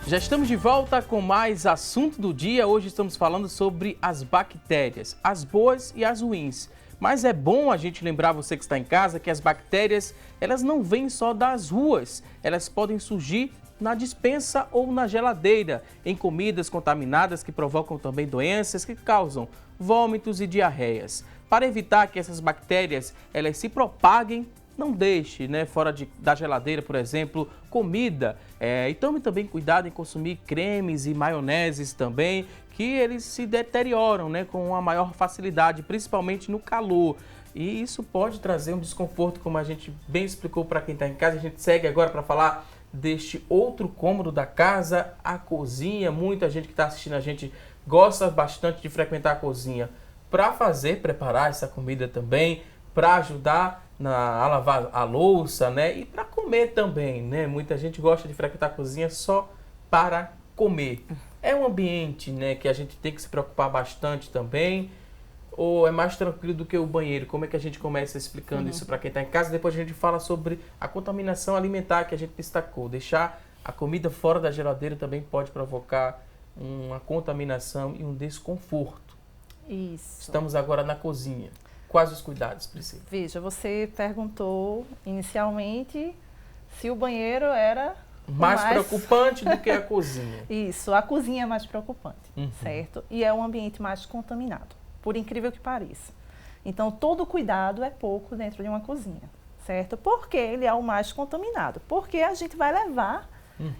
Já estamos de volta com mais assunto do dia. Hoje estamos falando sobre as bactérias, as boas e as ruins. Mas é bom a gente lembrar você que está em casa que as bactérias, elas não vêm só das ruas. Elas podem surgir na despensa ou na geladeira, em comidas contaminadas que provocam também doenças que causam vômitos e diarreias. Para evitar que essas bactérias elas se propaguem, não deixe, né, fora da geladeira, por exemplo, comida. E tome também cuidado em consumir cremes e maioneses também, que eles se deterioram, né, com uma maior facilidade, principalmente no calor. E isso pode trazer um desconforto, como a gente bem explicou para quem está em casa. A gente segue agora para falar deste outro cômodo da casa, a cozinha. Muita gente que está assistindo a gente gosta bastante de frequentar a cozinha para preparar essa comida também, para ajudar a lavar a louça, né? E para comer também, né? Muita gente gosta de frequentar a cozinha só para comer. É um ambiente, né, que a gente tem que se preocupar bastante também. Ou é mais tranquilo do que o banheiro? Como é que a gente começa explicando isso para quem está em casa? Depois a gente fala sobre a contaminação alimentar que a gente destacou. Deixar a comida fora da geladeira também pode provocar uma contaminação e um desconforto. Isso. Estamos agora na cozinha. Quais os cuidados, Priscila? Veja, você perguntou inicialmente se o banheiro era mais preocupante do que a cozinha. Isso, a cozinha é mais preocupante, certo? E é um ambiente mais contaminado, por incrível que pareça. Então, todo cuidado é pouco dentro de uma cozinha, certo? Porque ele é o mais contaminado. Porque a gente vai levar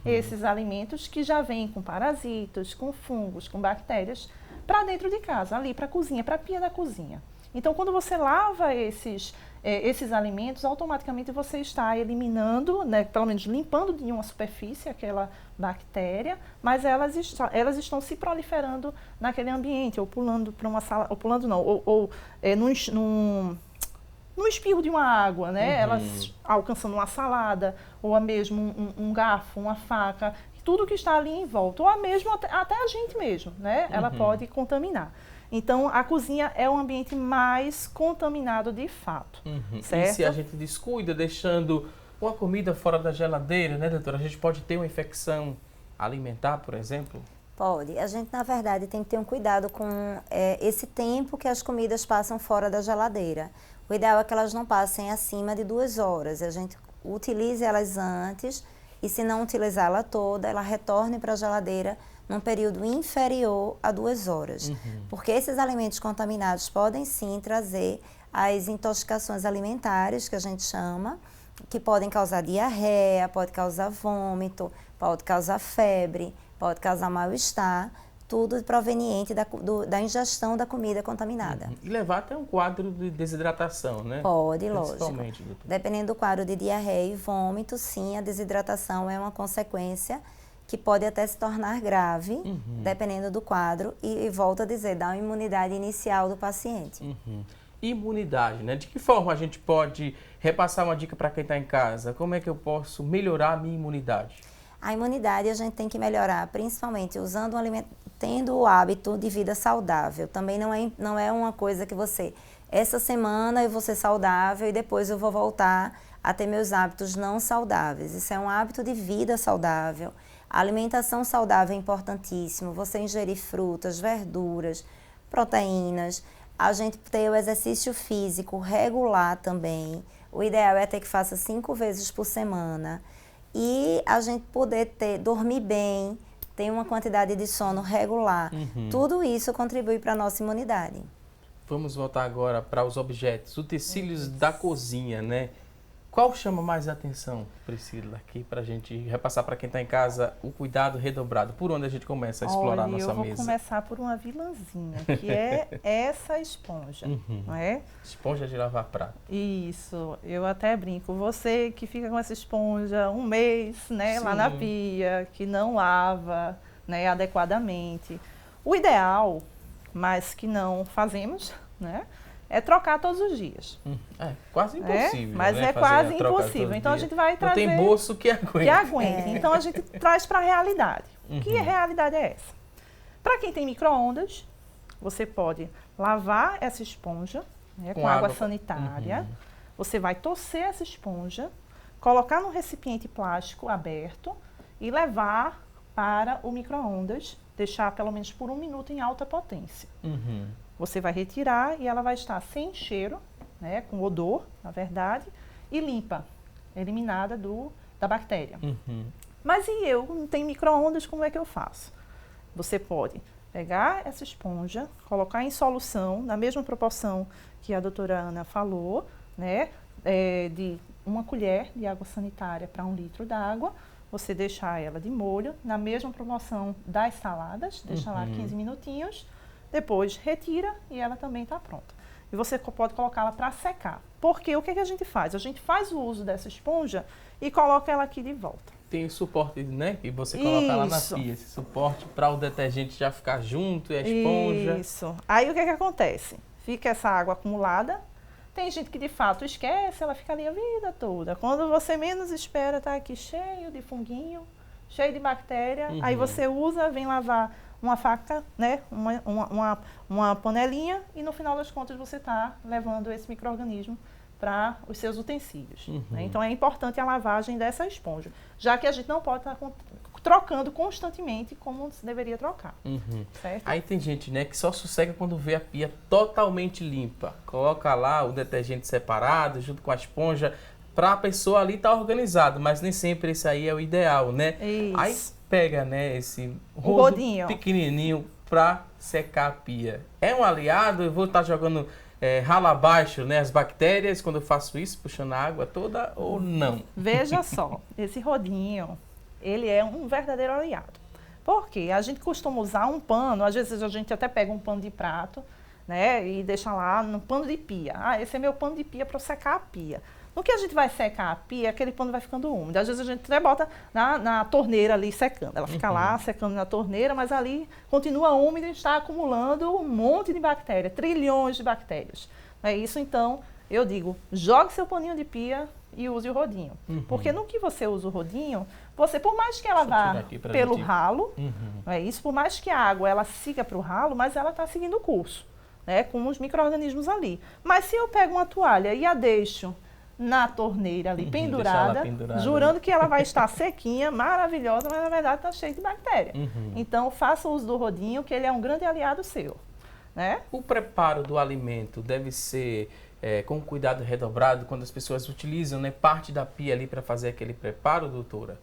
esses alimentos que já vêm com parasitas, com fungos, com bactérias, para dentro de casa, ali para a cozinha, para a pia da cozinha. Então, quando você lava esses alimentos, automaticamente você está eliminando, né, pelo menos limpando de uma superfície aquela bactéria, mas elas estão se proliferando naquele ambiente, ou pulando para uma sala, ou pulando não, ou no espirro de uma água, né? Elas alcançando uma salada, ou mesmo um garfo, uma faca, tudo que está ali em volta, ou mesmo até a gente mesmo, né? Ela pode contaminar. Então, a cozinha é o ambiente mais contaminado de fato, certo? E se a gente descuida, deixando uma comida fora da geladeira, né, doutora? A gente pode ter uma infecção alimentar, por exemplo? Pode. A gente, na verdade, tem que ter um cuidado com esse tempo que as comidas passam fora da geladeira. O ideal é que elas não passem acima de 2 horas. A gente utilize elas antes e, se não utilizá-la toda, ela retorne para a geladeira num período inferior a 2 horas. Porque esses alimentos contaminados podem sim trazer as intoxicações alimentares, que a gente chama, que podem causar diarreia, pode causar vômito, pode causar febre, pode causar mal-estar, tudo proveniente da ingestão da comida contaminada. E levar até um quadro de desidratação, né? Pode, lógico. Principalmente, doutor. Dependendo do quadro de diarreia e vômito, sim, a desidratação é uma consequência que pode até se tornar grave, dependendo do quadro, e volto a dizer, dá uma imunidade inicial do paciente. Imunidade, né? De que forma a gente pode repassar uma dica para quem está em casa? Como é que eu posso melhorar a minha imunidade? A imunidade a gente tem que melhorar, principalmente usando tendo o hábito de vida saudável. Também não é uma coisa que essa semana eu vou ser saudável e depois eu vou voltar a ter meus hábitos não saudáveis. Isso é um hábito de vida saudável. A alimentação saudável é importantíssimo. Você ingerir frutas, verduras, proteínas. A gente ter o exercício físico regular também. O ideal é ter que faça 5 vezes por semana. E a gente poder dormir bem, ter uma quantidade de sono regular. Tudo isso contribui para a nossa imunidade. Vamos voltar agora para os objetos, utensílios da cozinha, né? Qual chama mais a atenção, Priscila, aqui para a gente repassar para quem está em casa o cuidado redobrado? Por onde a gente começa a explorar a nossa mesa? Eu vou começar por uma vilãzinha, que é essa esponja, não é? Esponja de lavar prato. Isso, eu até brinco. Você que fica com essa esponja um mês, né, lá na pia, que não lava, né, adequadamente. O ideal, mas que não fazemos, né, é trocar todos os dias. É quase impossível. Mas né? é quase impossível. Então a gente vai trazer. Não tem bolso que aguente. Então a gente traz para a realidade. Que realidade é essa? Para quem tem micro-ondas, você pode lavar essa esponja, né, com água sanitária. Você vai torcer essa esponja, colocar num recipiente plástico aberto e levar para o micro-ondas, deixar pelo menos por 1 minuto em alta potência. Você vai retirar e ela vai estar sem cheiro, né, com odor, na verdade, e limpa, eliminada da bactéria. Mas e eu não tenho micro-ondas, como é que eu faço? Você pode pegar essa esponja, colocar em solução, na mesma proporção que a doutora Ana falou, né, de uma colher de água sanitária para 1 litro d'água, você deixar ela de molho, na mesma proporção das saladas, deixa lá 15 minutinhos, depois retira e ela também está pronta. E você pode colocá-la para secar. Porque o que a gente faz? A gente faz o uso dessa esponja e coloca ela aqui de volta. Tem o suporte, né? Que você coloca lá na pia. Esse suporte para o detergente já ficar junto e a esponja. Isso. Aí o que acontece? Fica essa água acumulada. Tem gente que de fato esquece, ela fica ali a vida toda. Quando você menos espera, tá aqui cheio de funguinho, cheio de bactéria. Aí você usa, vem lavar uma faca, né? Uma panelinha e no final das contas você está levando esse micro-organismo para os seus utensílios. Né? Então é importante a lavagem dessa esponja, já que a gente não pode estar trocando constantemente como se deveria trocar. Certo? Aí tem gente, né, que só sossega quando vê a pia totalmente limpa. Coloca lá o detergente separado, junto com a esponja, para a pessoa ali estar organizado, mas nem sempre esse aí é o ideal, né? Isso. Aí pega, né, esse rodinho pequenininho para secar a pia. É um aliado? Eu vou estar jogando rala abaixo, né, as bactérias quando eu faço isso, puxando a água toda ou não? Veja só, esse rodinho, ele é um verdadeiro aliado. Por quê? A gente costuma usar um pano, às vezes a gente até pega um pano de prato, né, e deixa lá no pano de pia. Ah, esse é meu pano de pia para secar a pia. No que a gente vai secar a pia, aquele pano vai ficando úmido. Às vezes a gente até bota na torneira ali secando. Ela fica lá secando na torneira, mas ali continua úmido e está acumulando um monte de bactérias, trilhões de bactérias. É isso, então, eu digo, jogue seu paninho de pia e use o rodinho. Porque no que você usa o rodinho, você, por mais que ela vá pelo ralo, é isso, por mais que a água ela siga para o ralo, mas ela está seguindo o curso, né, com os micro-organismos ali. Mas se eu pego uma toalha e a deixo na torneira ali, pendurada, jurando que ela vai estar sequinha, maravilhosa, mas na verdade está cheia de bactéria. Então, faça uso do rodinho, que ele é um grande aliado seu. Né? O preparo do alimento deve ser com cuidado redobrado quando as pessoas utilizam, né, parte da pia ali para fazer aquele preparo, doutora?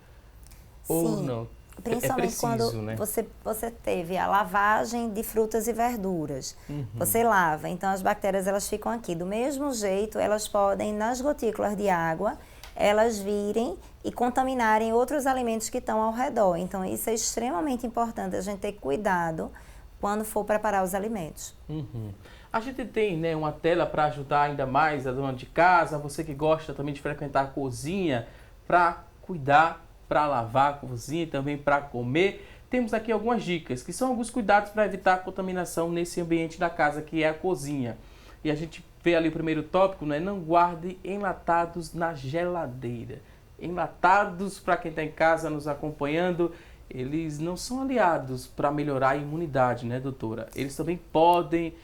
Sim, ou não? Principalmente quando né? você teve a lavagem de frutas e verduras. Você lava, então as bactérias elas ficam aqui. Do mesmo jeito, elas podem, nas gotículas de água, elas virem e contaminarem outros alimentos que estão ao redor. Então isso é extremamente importante, a gente ter cuidado quando for preparar os alimentos. A gente tem, né, uma tela para ajudar ainda mais a dona de casa, você que gosta também de frequentar a cozinha, para cuidar, para lavar a cozinha e também para comer. Temos aqui algumas dicas, que são alguns cuidados para evitar a contaminação nesse ambiente da casa, que é a cozinha. E a gente vê ali o primeiro tópico, né? Não guarde enlatados na geladeira. Enlatados, para quem está em casa nos acompanhando, eles não são aliados para melhorar a imunidade, né, doutora? Eles também podem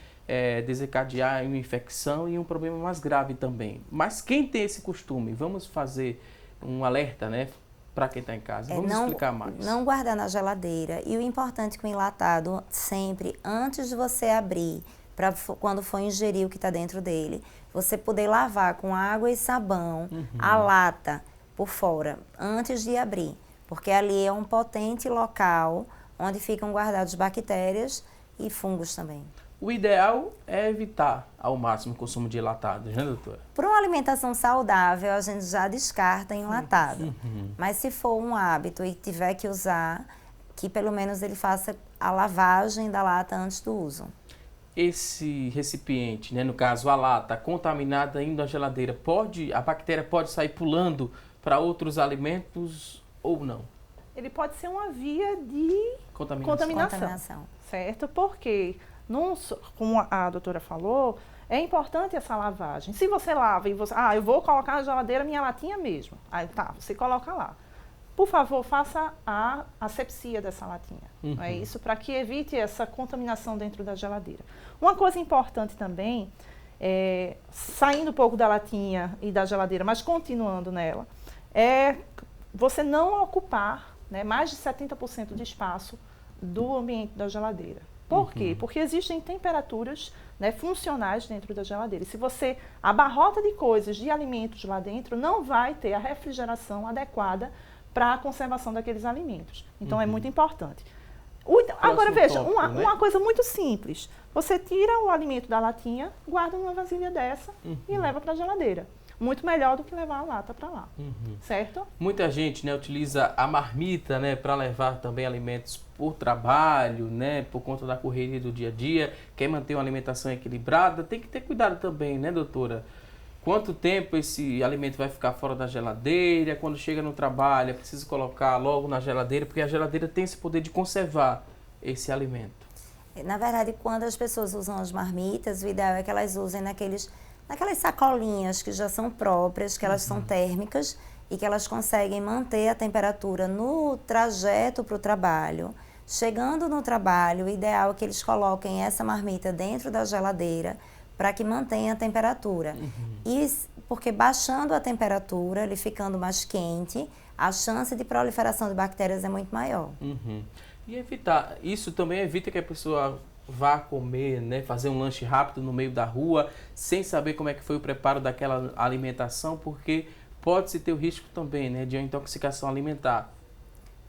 desencadear uma infecção e um problema mais grave também. Mas quem tem esse costume, vamos fazer um alerta, né, para quem está em casa. Vamos explicar mais. Não guardar na geladeira. E o importante com o enlatado, sempre, antes de você abrir, para quando for ingerir o que está dentro dele, você poder lavar com água e sabão a lata por fora, antes de abrir. Porque ali é um potente local onde ficam guardados bactérias e fungos também. O ideal é evitar ao máximo o consumo de enlatados, né, doutora? Para uma alimentação saudável, a gente já descarta enlatado. Mas se for um hábito e tiver que usar, que pelo menos ele faça a lavagem da lata antes do uso. Esse recipiente, né, no caso a lata, contaminada indo à geladeira, a bactéria pode sair pulando para outros alimentos ou não? Ele pode ser uma via de contaminação. Certo? Porque, como a doutora falou, é importante essa lavagem. Se você lava e eu vou colocar na geladeira minha latinha mesmo. Aí tá, você coloca lá. Por favor, faça a asepsia dessa latinha. Não é isso? Para que evite essa contaminação dentro da geladeira. Uma coisa importante também, saindo um pouco da latinha e da geladeira, mas continuando nela, é você não ocupar, né, mais de 70% de espaço do ambiente da geladeira. Por quê? Porque existem temperaturas, né, funcionais dentro da geladeira. E se você abarrota de coisas, de alimentos lá dentro, não vai ter a refrigeração adequada para a conservação daqueles alimentos. Então, é muito importante. Agora, veja, uma coisa muito simples. Você tira o alimento da latinha, guarda numa vasilha dessa e leva para a geladeira. muito melhor do que levar a lata para lá, certo? Muita gente, né, utiliza a marmita, né, para levar também alimentos por trabalho, né, por conta da correria do dia a dia, quer manter uma alimentação equilibrada, tem que ter cuidado também, né, doutora? Quanto tempo esse alimento vai ficar fora da geladeira? Quando chega no trabalho, é preciso colocar logo na geladeira, porque a geladeira tem esse poder de conservar esse alimento. Na verdade, quando as pessoas usam as marmitas, o ideal é que elas usem naquelas sacolinhas que já são próprias, que elas são térmicas e que elas conseguem manter a temperatura no trajeto para o trabalho. Chegando no trabalho, o ideal é que eles coloquem essa marmita dentro da geladeira para que mantenha a temperatura. E porque baixando a temperatura, ele ficando mais quente, a chance de proliferação de bactérias é muito maior. E evitar, isso também evita que a pessoa vá comer, né, fazer um lanche rápido no meio da rua, sem saber como é que foi o preparo daquela alimentação, porque pode-se ter o risco também, né, de uma intoxicação alimentar.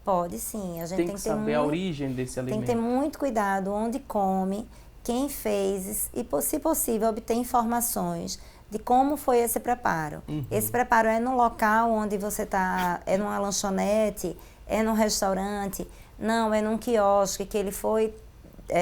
Pode sim, a gente Tem que saber a origem desse alimento. Tem que ter muito cuidado onde come, quem fez e, se possível, obter informações de como foi esse preparo. Esse preparo é no local onde você está, é numa lanchonete, é num restaurante, não, é num quiosque que ele foi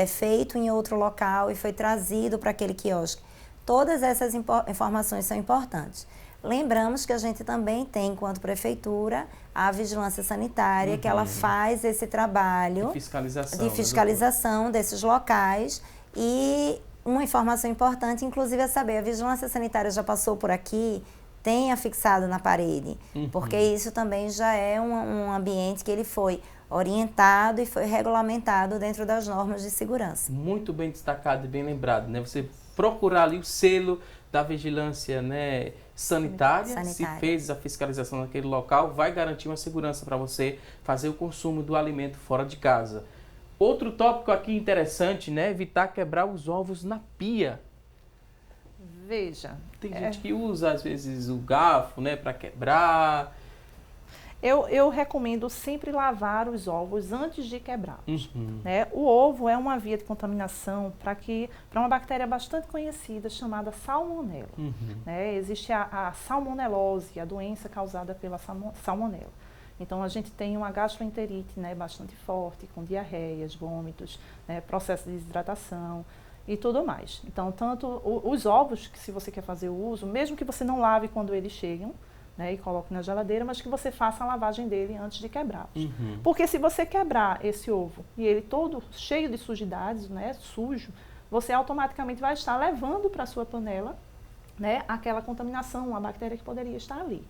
feito em outro local e foi trazido para aquele quiosque. Todas essas informações são importantes. Lembramos que a gente também tem, enquanto prefeitura, a vigilância sanitária, que ela faz esse trabalho de fiscalização desses locais. E uma informação importante, inclusive, é saber, a vigilância sanitária já passou por aqui, tem afixado na parede, porque isso também já é um ambiente que ele foi orientado e foi regulamentado dentro das normas de segurança. Muito bem destacado e bem lembrado, né? Você procurar ali o selo da vigilância, né, sanitária, se fez a fiscalização naquele local, vai garantir uma segurança para você fazer o consumo do alimento fora de casa. Outro tópico aqui interessante, né, evitar quebrar os ovos na pia. Veja. Tem gente que usa, às vezes, o garfo, né, para quebrar. Eu recomendo sempre lavar os ovos antes de quebrá-los. Né? O ovo é uma via de contaminação para uma bactéria bastante conhecida chamada salmonela. Né? Existe a salmonelose, a doença causada pela salmonela. Então, a gente tem uma gastroenterite, né, bastante forte, com diarreias, vômitos, né, processo de desidratação e tudo mais. Então, tanto os ovos, que se você quer fazer o uso, mesmo que você não lave quando eles chegam, né, e coloque na geladeira, mas que você faça a lavagem dele antes de quebrá-los. Porque se você quebrar esse ovo e ele todo cheio de sujidades, né, sujo, você automaticamente vai estar levando para a sua panela, né, aquela contaminação, a bactéria que poderia estar ali.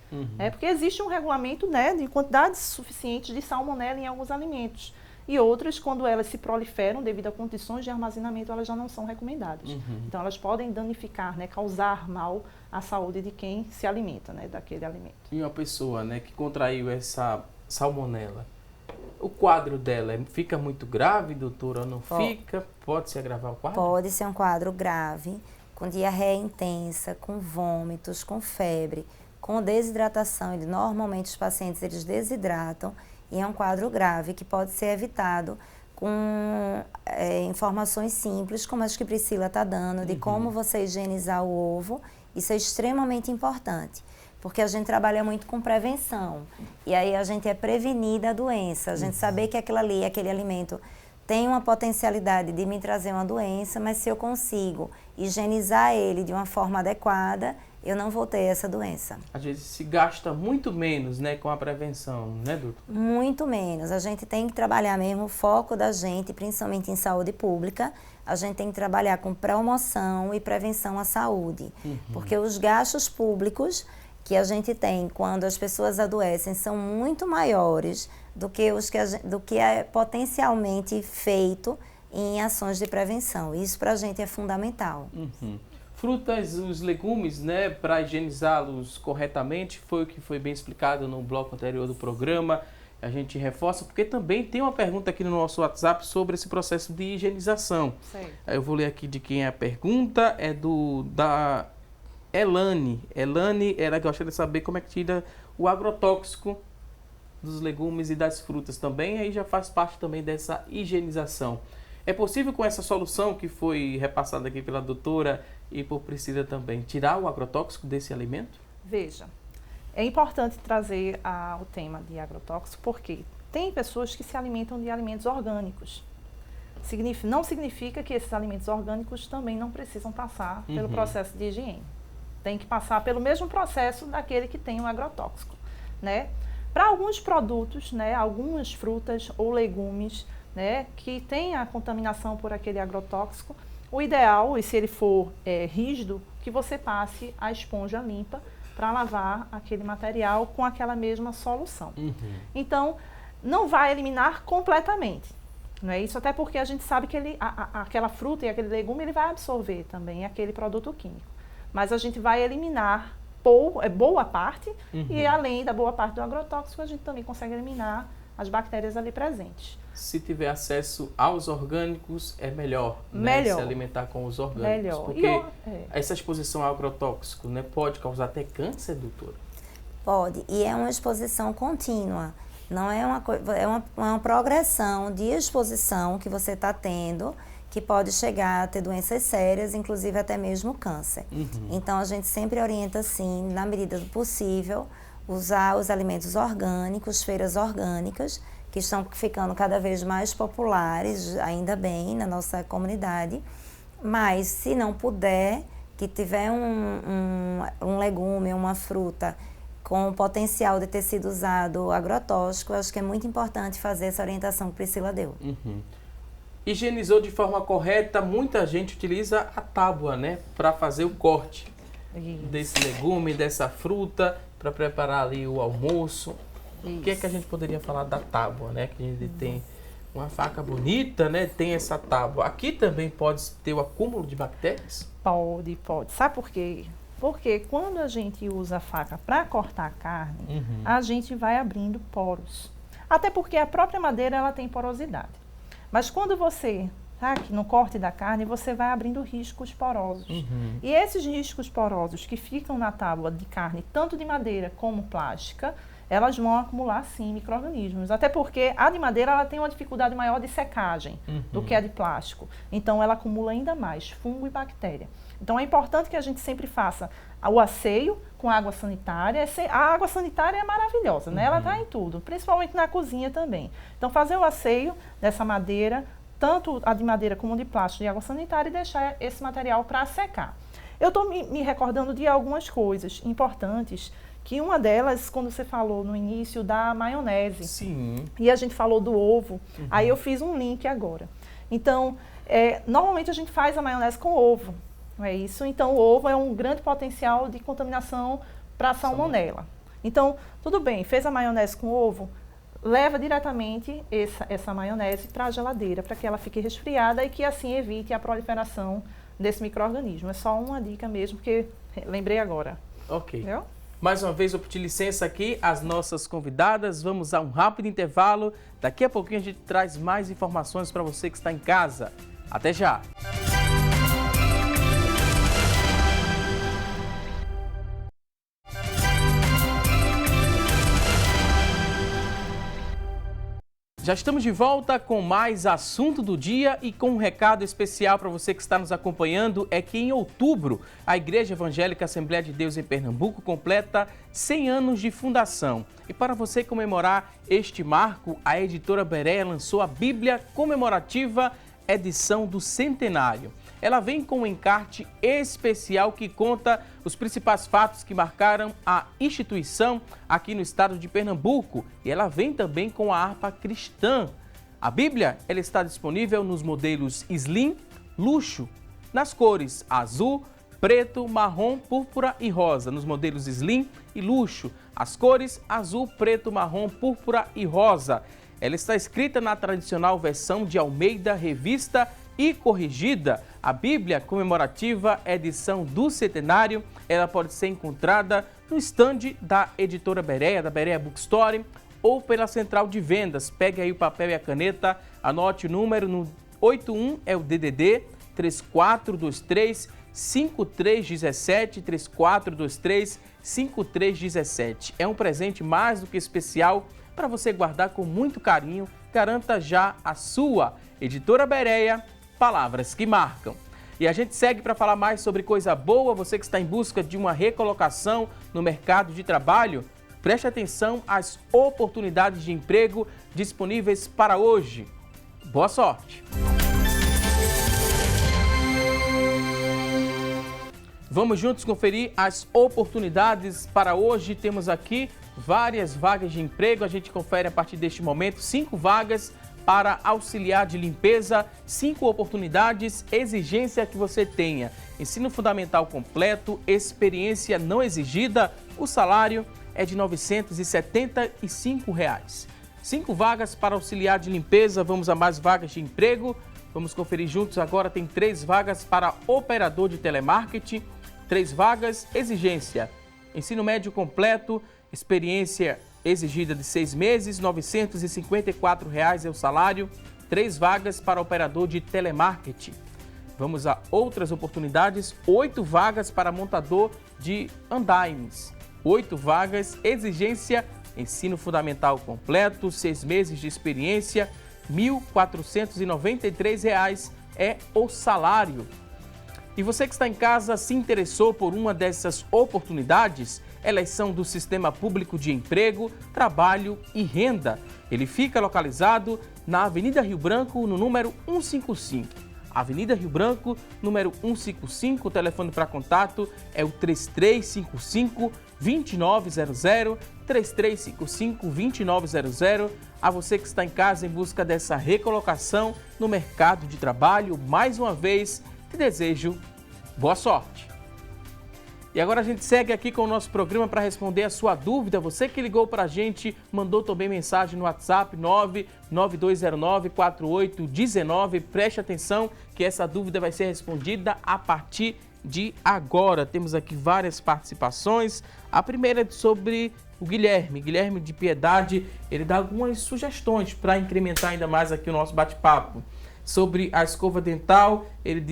Porque existe um regulamento, né, de quantidades suficientes de salmonela em alguns alimentos. E outras, quando elas se proliferam devido a condições de armazenamento, elas já não são recomendadas. Então, elas podem danificar, né, causar mal à saúde de quem se alimenta, né, daquele alimento. E uma pessoa, né, que contraiu essa salmonela, o quadro dela fica muito grave, doutora, ou não fica? Pode se agravar o quadro? Pode ser um quadro grave, com diarreia intensa, com vômitos, com febre, com desidratação. E normalmente os pacientes eles desidratam e é um quadro grave que pode ser evitado com informações simples, como as que Priscila está dando, de como você higienizar o ovo. Isso é extremamente importante, porque a gente trabalha muito com prevenção. E aí a gente é prevenir da doença, a gente saber que aquilo ali, aquele alimento, tem uma potencialidade de me trazer uma doença, mas se eu consigo higienizar ele de uma forma adequada, eu não vou ter essa doença. Às vezes se gasta muito menos, né, com a prevenção, né, doutor? Muito menos. A gente tem que trabalhar mesmo o foco da gente, principalmente em saúde pública, a gente tem que trabalhar com promoção e prevenção à saúde. Porque os gastos públicos que a gente tem quando as pessoas adoecem são muito maiores do que é potencialmente feito em ações de prevenção. Isso para a gente é fundamental. Frutas, os legumes, né, para higienizá-los corretamente, foi o que foi bem explicado no bloco anterior do programa. A gente reforça, porque também tem uma pergunta aqui no nosso WhatsApp sobre esse processo de higienização. Eu vou ler aqui de quem é a pergunta, é da Elane. Elane, ela gostaria de saber como é que tira o agrotóxico dos legumes e das frutas também, aí já faz parte também dessa higienização. É possível, com essa solução que foi repassada aqui pela doutora e por Priscila também, tirar o agrotóxico desse alimento? Veja, é importante trazer o tema de agrotóxico porque tem pessoas que se alimentam de alimentos orgânicos. Não significa que esses alimentos orgânicos também não precisam passar pelo processo de higiene. Tem que passar pelo mesmo processo daquele que tem o agrotóxico, né? Para alguns produtos, né, algumas frutas ou legumes, né, que tem a contaminação por aquele agrotóxico, o ideal, e se ele for rígido, que você passe a esponja limpa para lavar aquele material com aquela mesma solução. Então, não vai eliminar completamente. Não é isso, até porque a gente sabe que aquela fruta e aquele legume ele vai absorver também aquele produto químico. Mas a gente vai eliminar boa parte e além da boa parte do agrotóxico, a gente também consegue eliminar as bactérias ali presentes. Se tiver acesso aos orgânicos, é melhor, né, se alimentar com os orgânicos. Melhor. Porque essa exposição ao agrotóxico, né, pode causar até câncer, doutora? Pode, e é uma exposição contínua. Não é uma progressão de exposição que você está tendo, que pode chegar a ter doenças sérias, inclusive até mesmo câncer. Então, a gente sempre orienta, sim, na medida do possível, usar os alimentos orgânicos, feiras orgânicas, que estão ficando cada vez mais populares, ainda bem, na nossa comunidade. Mas, se não puder, que tiver um legume, uma fruta com o potencial de ter sido usado agrotóxico, acho que é muito importante fazer essa orientação que Priscila deu. Higienizou de forma correta, muita gente utiliza a tábua, né, para fazer o corte desse legume, dessa fruta, para preparar ali o almoço. O que é que a gente poderia falar da tábua, né? Que a gente tem uma faca bonita, né? Tem essa tábua. Aqui também pode ter o acúmulo de bactérias? Pode. Sabe por quê? Porque quando a gente usa a faca para cortar a carne, a gente vai abrindo poros. Até porque a própria madeira ela tem porosidade. Mas quando você aqui no corte da carne, você vai abrindo riscos porosos. E esses riscos porosos que ficam na tábua de carne, tanto de madeira como plástica, elas vão acumular, sim, micro-organismos. Até porque a de madeira ela tem uma dificuldade maior de secagem do que a de plástico. Então, ela acumula ainda mais fungo e bactéria. Então, é importante que a gente sempre faça o asseio com água sanitária. A água sanitária é maravilhosa, né? Ela está em tudo, principalmente na cozinha também. Então, fazer o asseio dessa madeira, tanto a de madeira como a de plástico de água sanitária, e deixar esse material para secar. Eu estou me recordando de algumas coisas importantes, que uma delas, quando você falou no início da maionese, sim, e a gente falou do ovo, aí eu fiz um link agora. Então, normalmente a gente faz a maionese com ovo, não é isso? Então, o ovo é um grande potencial de contaminação para a salmonela. Então, tudo bem, fez a maionese com ovo, leva diretamente essa maionese para a geladeira, para que ela fique resfriada e que assim evite a proliferação desse micro-organismo. É só uma dica mesmo, porque lembrei agora. Ok. Entendeu? Mais uma vez, eu pedir licença aqui às nossas convidadas. Vamos a um rápido intervalo. Daqui a pouquinho a gente traz mais informações para você que está em casa. Até já! Já estamos de volta com mais assunto do dia e com um recado especial para você que está nos acompanhando, é que em outubro a Igreja Evangélica Assembleia de Deus em Pernambuco completa 100 anos de fundação. E para você comemorar este marco, a editora Berea lançou a Bíblia Comemorativa Edição do Centenário. Ela vem com um encarte especial que conta os principais fatos que marcaram a instituição aqui no estado de Pernambuco. E ela vem também com a harpa cristã. A Bíblia ela está disponível nos modelos Slim, Luxo, nas cores azul, preto, marrom, púrpura e rosa. Nos modelos Slim e Luxo, as cores azul, preto, marrom, púrpura e rosa. Ela está escrita na tradicional versão de Almeida, revista e corrigida. A Bíblia Comemorativa Edição do Centenário, ela pode ser encontrada no estande da editora Berea, da Berea Bookstore, ou pela central de vendas. Pegue aí o papel e a caneta, anote o número no 81, é o DDD 3423 5317, 3423 5317. É um presente mais do que especial para você guardar com muito carinho. Garanta já a sua. Editora Berea, palavras que marcam. E a gente segue para falar mais sobre coisa boa. Você que está em busca de uma recolocação no mercado de trabalho, preste atenção às oportunidades de emprego disponíveis para hoje. Boa sorte! Vamos juntos conferir as oportunidades para hoje. Temos aqui várias vagas de emprego. A gente confere a partir deste momento 5 vagas para auxiliar de limpeza, 5 oportunidades, exigência que você tenha. Ensino fundamental completo, experiência não exigida, o salário é de R$ 975. 5 vagas para auxiliar de limpeza. Vamos a mais vagas de emprego. Vamos conferir juntos agora. Tem 3 vagas para operador de telemarketing. 3 vagas, exigência, ensino médio completo, experiência exigida de 6 meses, R$ 954 é o salário, 3 vagas para operador de telemarketing. Vamos a outras oportunidades, 8 vagas para montador de andaimes, 8 vagas, exigência, ensino fundamental completo, 6 meses de experiência, R$ 1.493 é o salário. E você que está em casa se interessou por uma dessas oportunidades? Elas são do Sistema Público de Emprego, Trabalho e Renda. Ele fica localizado na Avenida Rio Branco, no número 155. Avenida Rio Branco, número 155. O telefone para contato é o 3355-2900, 3355-2900. A você que está em casa em busca dessa recolocação no mercado de trabalho, mais uma vez, te desejo boa sorte. E agora a gente segue aqui com o nosso programa para responder a sua dúvida. Você que ligou para a gente, mandou também mensagem no WhatsApp 99209-4819. Preste atenção que essa dúvida vai ser respondida a partir de agora. Temos aqui várias participações. A primeira é sobre o Guilherme de Piedade. Ele dá algumas sugestões para incrementar ainda mais aqui o nosso bate-papo. Sobre a escova dental, ele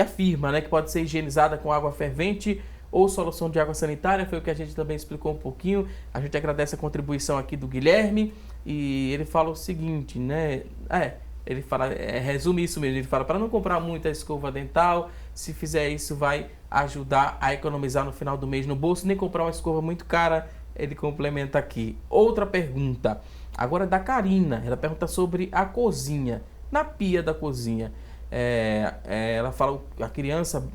afirma, né, que pode ser higienizada com água fervente ou solução de água sanitária. Foi o que a gente também explicou um pouquinho. A gente agradece a contribuição aqui do Guilherme. E ele fala o seguinte, né? Ele fala, resume isso mesmo. Ele fala para não comprar muita escova dental. Se fizer isso, vai ajudar a economizar no final do mês no bolso. Nem comprar uma escova muito cara. Ele complementa aqui. Outra pergunta, agora é da Karina. Ela pergunta sobre a cozinha. Na pia da cozinha, ela fala, a criança,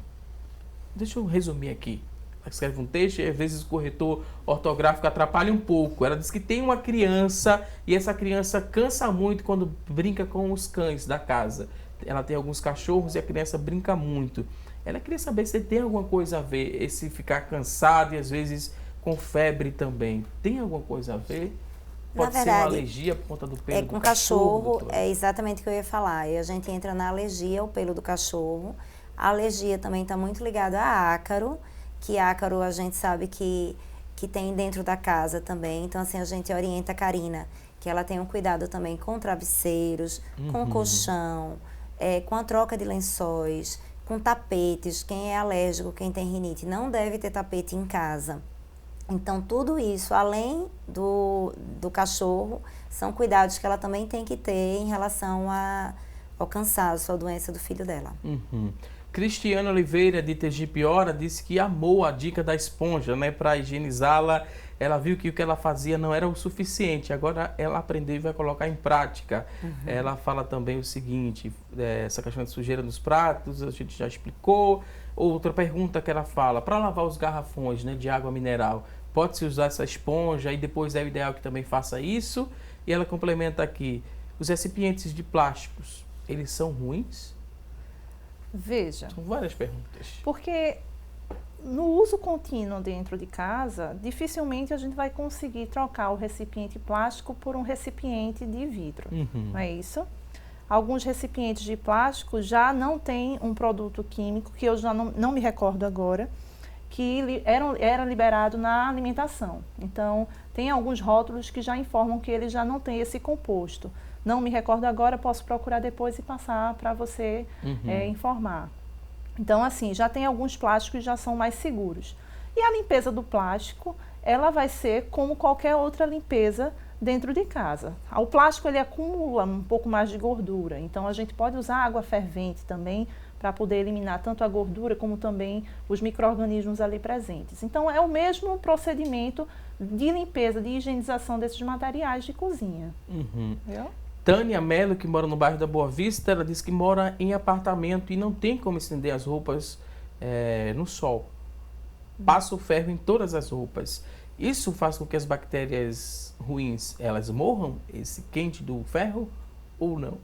deixa eu resumir aqui, ela escreve um texto e às vezes o corretor ortográfico atrapalha um pouco. Ela diz que tem uma criança e essa criança cansa muito quando brinca com os cães da casa. Ela tem alguns cachorros e a criança brinca muito. Ela queria saber se tem alguma coisa a ver, esse ficar cansado e às vezes com febre também. Tem alguma coisa a ver? Pode ser uma alergia por conta do pelo do cachorro? É exatamente o que eu ia falar. E a gente entra na alergia, o pelo do cachorro. A alergia também está muito ligada a ácaro, que ácaro a gente sabe que tem dentro da casa também. Então, assim, a gente orienta a Karina que ela tenha um cuidado também com travesseiros, com colchão, com a troca de lençóis, com tapetes. Quem é alérgico, quem tem rinite, não deve ter tapete em casa. Então, tudo isso, além do cachorro, são cuidados que ela também tem que ter em relação ao cansaço, à doença do filho dela. Cristiana Oliveira, de Tegipiora, disse que amou a dica da esponja, né, para higienizá-la. Ela viu que o que ela fazia não era o suficiente, agora ela aprendeu e vai colocar em prática. Ela fala também o seguinte, essa questão de sujeira nos pratos, a gente já explicou. Outra pergunta que ela fala, para lavar os garrafões, né, de água mineral, pode-se usar essa esponja e depois é o ideal que também faça isso? E ela complementa aqui, os recipientes de plásticos, eles são ruins? Veja. São várias perguntas. Porque no uso contínuo dentro de casa, dificilmente a gente vai conseguir trocar o recipiente plástico por um recipiente de vidro. Não é isso? Alguns recipientes de plástico já não têm um produto químico, que eu já não me recordo agora, que era liberado na alimentação. Então, tem alguns rótulos que já informam que ele já não tem esse composto. Não me recordo agora, posso procurar depois e passar para você informar. Então, assim, já tem alguns plásticos que já são mais seguros. E a limpeza do plástico, ela vai ser como qualquer outra limpeza dentro de casa. O plástico, ele acumula um pouco mais de gordura, então a gente pode usar água fervente também para poder eliminar tanto a gordura como também os micro-organismos ali presentes. Então, é o mesmo procedimento de limpeza, de higienização desses materiais de cozinha. Viu? Tânia Mello, que mora no bairro da Boa Vista, ela diz que mora em apartamento e não tem como estender as roupas no sol. Passa o ferro em todas as roupas. Isso faz com que as bactérias ruins, elas morram, esse quente do ferro, ou não?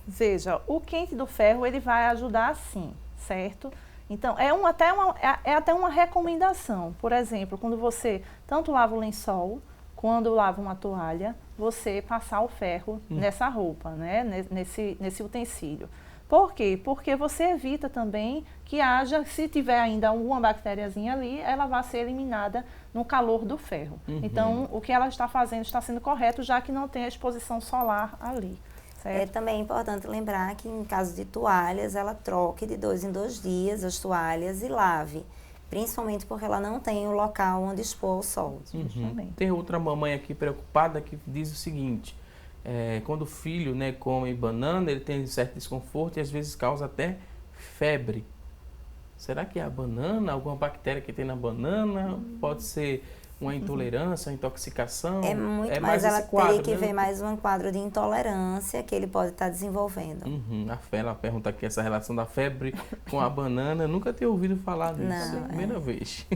Veja, o quente do ferro, ele vai ajudar sim, certo? Então, é até uma recomendação. Por exemplo, quando você tanto lava o lençol, quando lava uma toalha, você passar o ferro nessa roupa, né? Nesse utensílio. Por quê? Porque você evita também que haja, se tiver ainda alguma bactériazinha ali, ela vai ser eliminada no calor do ferro. Então, o que ela está fazendo está sendo correto, já que não tem a exposição solar ali. Certo? É também importante lembrar que em caso de toalhas, ela troque de 2 em 2 dias as toalhas e lave. Principalmente porque ela não tem o local onde expor o sol. Tem outra mamãe aqui preocupada que diz o seguinte, quando o filho, né, come banana, ele tem certo desconforto e às vezes causa até febre. Será que é a banana, alguma bactéria que tem na banana? Pode ser uma intolerância, uma intoxicação? É muito mais ela teria que ver mais um quadro de intolerância que ele pode estar desenvolvendo. A Fé, ela pergunta aqui essa relação da febre com a banana. Eu nunca tinha ouvido falar disso, é a primeira vez.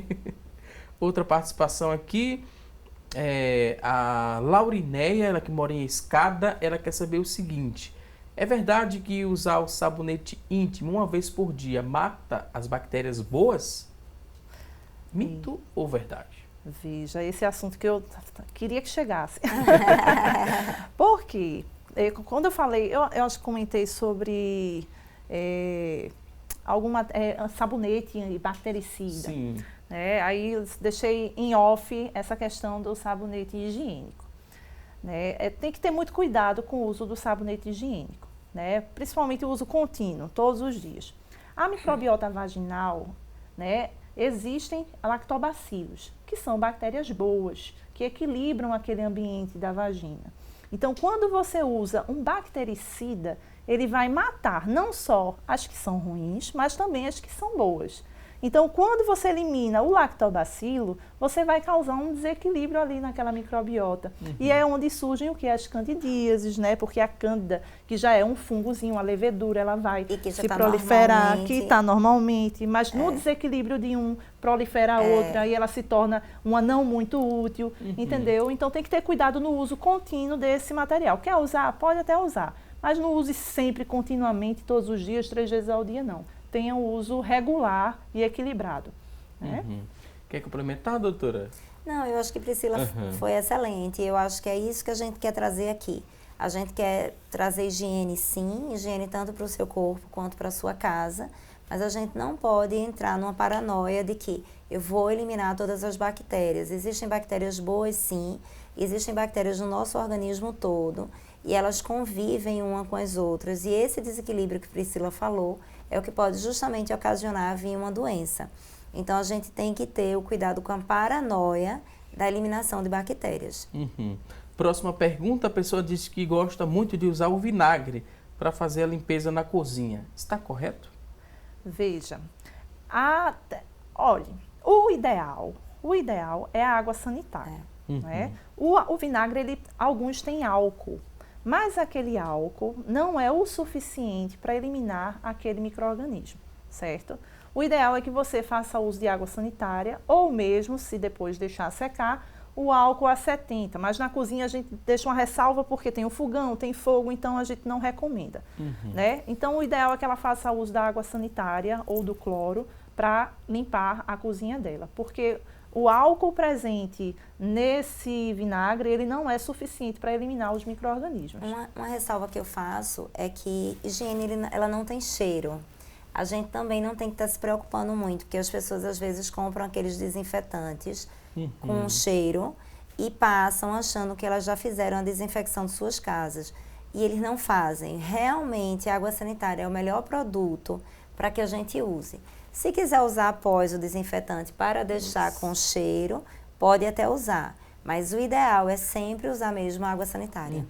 Outra participação aqui, a Laurineia, ela que mora em Escada, ela quer saber o seguinte: é verdade que usar o sabonete íntimo uma vez por dia mata as bactérias boas? Mito ou verdade? Veja, esse assunto que eu queria que chegasse. Porque, quando eu falei, eu acho que comentei sobre sabonete bactericida. Sim. Aí eu deixei em off essa questão do sabonete higiênico. Tem que ter muito cuidado com o uso do sabonete higiênico, principalmente o uso contínuo, todos os dias. A microbiota vaginal, existem lactobacilos, que são bactérias boas, que equilibram aquele ambiente da vagina. Então, quando você usa um bactericida, ele vai matar não só as que são ruins, mas também as que são boas. Então, quando você elimina o lactobacilo, você vai causar um desequilíbrio ali naquela microbiota. E é onde surgem o que? As candidíases, porque a cândida, que já é um fungozinho, a levedura, ela vai se proliferar, que está normalmente, mas no desequilíbrio de um, prolifera a outra e ela se torna uma não muito útil, entendeu? Então, tem que ter cuidado no uso contínuo desse material. Quer usar? Pode até usar, mas não use sempre, continuamente, todos os dias, 3 vezes ao dia, não. Tenha um uso regular e equilibrado. Quer complementar, doutora? Não, eu acho que Priscila foi excelente. Eu acho que é isso que a gente quer trazer aqui. A gente quer trazer higiene, sim, higiene tanto para o seu corpo quanto para a sua casa, mas a gente não pode entrar numa paranoia de que eu vou eliminar todas as bactérias. Existem bactérias boas, sim, existem bactérias no nosso organismo todo e elas convivem uma com as outras. E esse desequilíbrio que Priscila falou é o que pode justamente ocasionar vir uma doença. Então, a gente tem que ter o cuidado com a paranoia da eliminação de bactérias. Próxima pergunta, a pessoa diz que gosta muito de usar o vinagre para fazer a limpeza na cozinha. Está correto? Veja, olha, o ideal é a água sanitária. O vinagre, alguns têm álcool. Mas aquele álcool não é o suficiente para eliminar aquele micro-organismo, certo? O ideal é que você faça uso de água sanitária ou mesmo, se depois deixar secar, o álcool a 70. Mas na cozinha a gente deixa uma ressalva porque tem o fogão, tem fogo, então a gente não recomenda. Então o ideal é que ela faça uso da água sanitária ou do cloro para limpar a cozinha dela. Porque o álcool presente nesse vinagre, ele não é suficiente para eliminar os micro-organismos. Uma ressalva que eu faço é que higiene, ela não tem cheiro. A gente também não tem que estar se preocupando muito, porque as pessoas às vezes compram aqueles desinfetantes com cheiro e passam achando que elas já fizeram a desinfecção de suas casas. E eles não fazem. Realmente, a água sanitária é o melhor produto para que a gente use. Se quiser usar após o desinfetante para deixar com cheiro, pode até usar. Mas o ideal é sempre usar mesmo a água sanitária.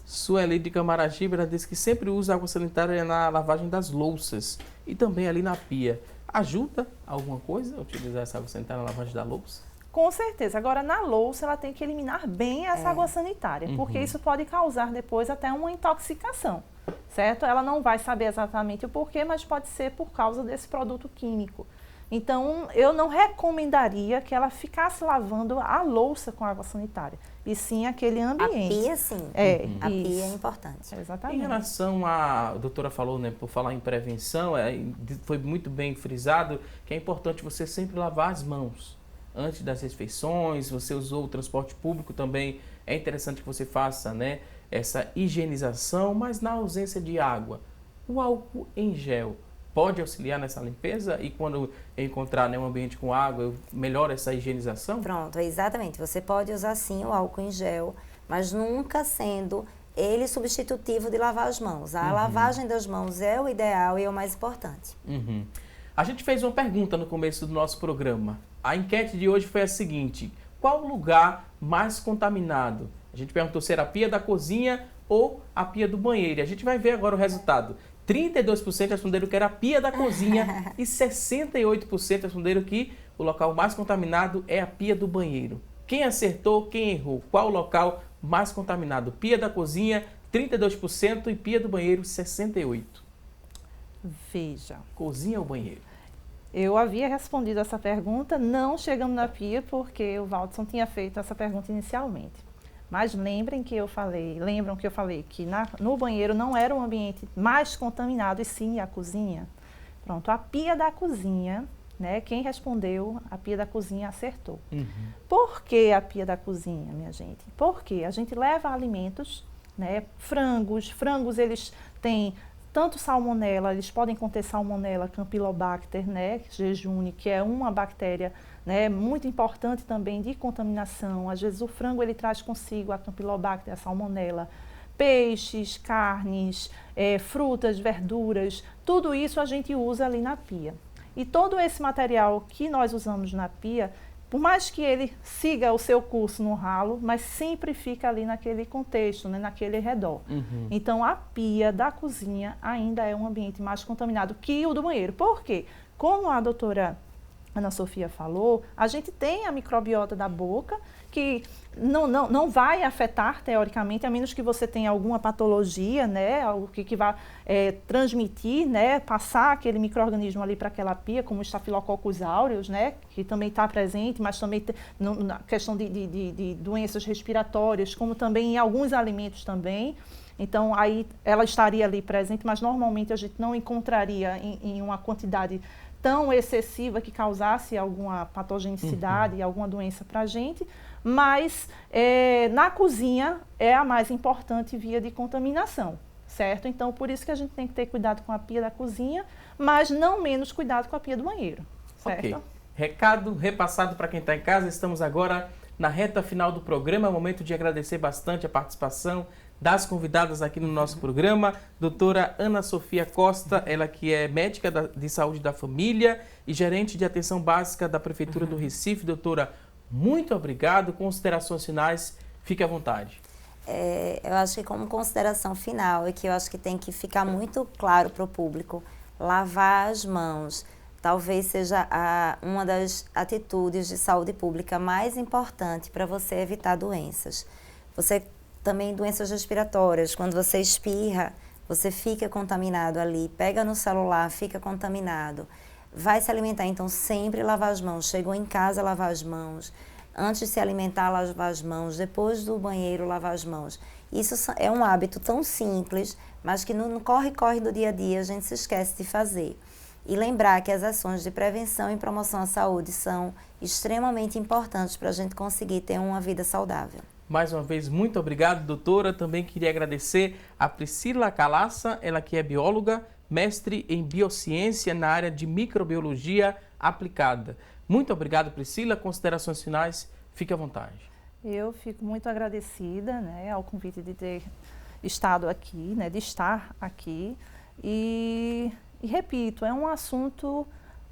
Sueli de Camaragibe, ela diz que sempre usa água sanitária na lavagem das louças e também ali na pia. Ajuda alguma coisa utilizar essa água sanitária na lavagem da louça? Com certeza. Agora, na louça, ela tem que eliminar bem essa água sanitária, porque isso pode causar depois até uma intoxicação, certo? Ela não vai saber exatamente o porquê, mas pode ser por causa desse produto químico. Então, eu não recomendaria que ela ficasse lavando a louça com água sanitária, e sim aquele ambiente. A pia, sim. A pia é importante. Em Exatamente. relação a doutora falou, né, por falar em prevenção, foi muito bem frisado que é importante você sempre lavar as mãos antes das refeições. Você usou o transporte público também, é interessante que você faça, né, essa higienização, mas na ausência de água, o álcool em gel pode auxiliar nessa limpeza? E quando eu encontrar, né, um ambiente com água, eu melhoro essa higienização? Pronto, exatamente. Você pode usar sim o álcool em gel, mas nunca sendo ele substitutivo de lavar as mãos. A lavagem das mãos é o ideal e é o mais importante. A gente fez uma pergunta no começo do nosso programa. A enquete de hoje foi a seguinte: qual o lugar mais contaminado? A gente perguntou se era a pia da cozinha ou a pia do banheiro. A gente vai ver agora o resultado. 32% responderam que era a pia da cozinha e 68% responderam que o local mais contaminado é a pia do banheiro. Quem acertou, quem errou? Qual o local mais contaminado? Pia da cozinha, 32% e pia do banheiro, 68%. Veja, Cozinha ou banheiro? eu havia respondido essa pergunta, não chegando na pia, porque o Valdson tinha feito essa pergunta inicialmente. Mas lembram que eu falei que no banheiro não era o ambiente mais contaminado, e sim a cozinha? Pronto, a pia da cozinha, né? Quem respondeu, a pia da cozinha acertou. Por que a pia da cozinha, minha gente? Porque a gente leva alimentos, né? Frangos eles têm tanto salmonela, eles podem conter salmonela, campylobacter, né? Jejuni, que é uma bactéria, né, muito importante também de contaminação. Às vezes o frango ele traz consigo a campylobacter, a salmonela. Peixes, carnes, frutas, verduras, tudo isso a gente usa ali na pia. E todo esse material que nós usamos na pia, por mais que ele siga o seu curso no ralo, mas sempre fica ali naquele contexto, né, naquele redor. Então a pia da cozinha ainda é um ambiente mais contaminado que o do banheiro. Por quê? Como a doutora Ana Sofia falou, a gente tem a microbiota da boca, que não vai afetar, teoricamente, a menos que você tenha alguma patologia, né, algo que vai transmitir, né, passar aquele micro-organismo ali para aquela pia, como o Staphylococcus aureus, né, que também está presente, mas também na questão de doenças respiratórias, como também em alguns alimentos também. Então, aí ela estaria ali presente, mas normalmente a gente não encontraria em uma quantidade tão excessiva que causasse alguma patogenicidade e alguma doença para a gente, mas na cozinha é a mais importante via de contaminação, certo? Então, por isso que a gente tem que ter cuidado com a pia da cozinha, mas não menos cuidado com a pia do banheiro, certo? Ok. Recado repassado para quem está em casa. Estamos agora na reta final do programa. É o momento de agradecer bastante a participação das convidadas aqui no nosso programa. Doutora Ana Sofia Costa, ela que é médica de saúde da família e gerente de atenção básica da Prefeitura do Recife. Doutora, muito obrigado. Considerações finais, fique à vontade. Eu acho que como consideração final é que eu acho que tem que ficar muito claro para o público, lavar as mãos talvez seja uma das atitudes de saúde pública mais importante para você evitar doenças. Também doenças respiratórias, quando você espirra, você fica contaminado ali, pega no celular, fica contaminado. Vai se alimentar, então sempre lavar as mãos. Chegou em casa, lavar as mãos. Antes de se alimentar, lavar as mãos. Depois do banheiro, lavar as mãos. Isso é um hábito tão simples, mas que no corre-corre do dia a dia a gente se esquece de fazer. E lembrar que as ações de prevenção e promoção à saúde são extremamente importantes para a gente conseguir ter uma vida saudável. Mais uma vez, muito obrigado, doutora. Também queria agradecer a Priscila Calaça, ela que é bióloga, mestre em biociência na área de microbiologia aplicada. Muito obrigado, Priscila. Considerações finais, fique à vontade. Eu fico muito agradecida, né, ao convite de ter estado aqui, né, de estar aqui. E repito, é um assunto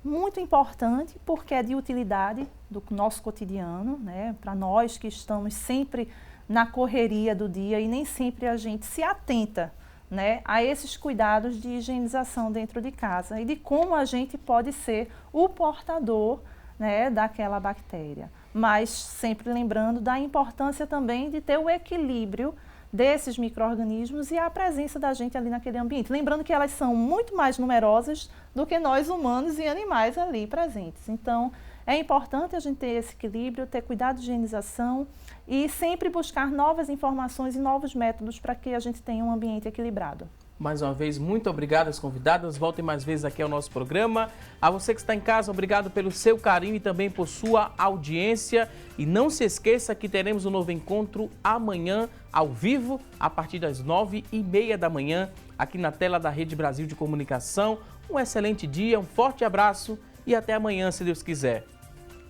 muito importante porque é de utilidade do nosso cotidiano, né? Para nós que estamos sempre na correria do dia e nem sempre a gente se atenta, né, a esses cuidados de higienização dentro de casa e de como a gente pode ser o portador, né, daquela bactéria. Mas sempre lembrando da importância também de ter o equilíbrio desses micro-organismos e a presença da gente ali naquele ambiente. Lembrando que elas são muito mais numerosas do que nós humanos e animais ali presentes. Então, é importante a gente ter esse equilíbrio, ter cuidado de higienização e sempre buscar novas informações e novos métodos para que a gente tenha um ambiente equilibrado. Mais uma vez, muito obrigado às convidadas. Voltem mais vezes aqui ao nosso programa. A você que está em casa, obrigado pelo seu carinho e também por sua audiência. E não se esqueça que teremos um novo encontro amanhã, ao vivo, a partir das 9h30 da manhã, aqui na tela da Rede Brasil de Comunicação. Um excelente dia, um forte abraço e até amanhã, se Deus quiser.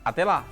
Até lá!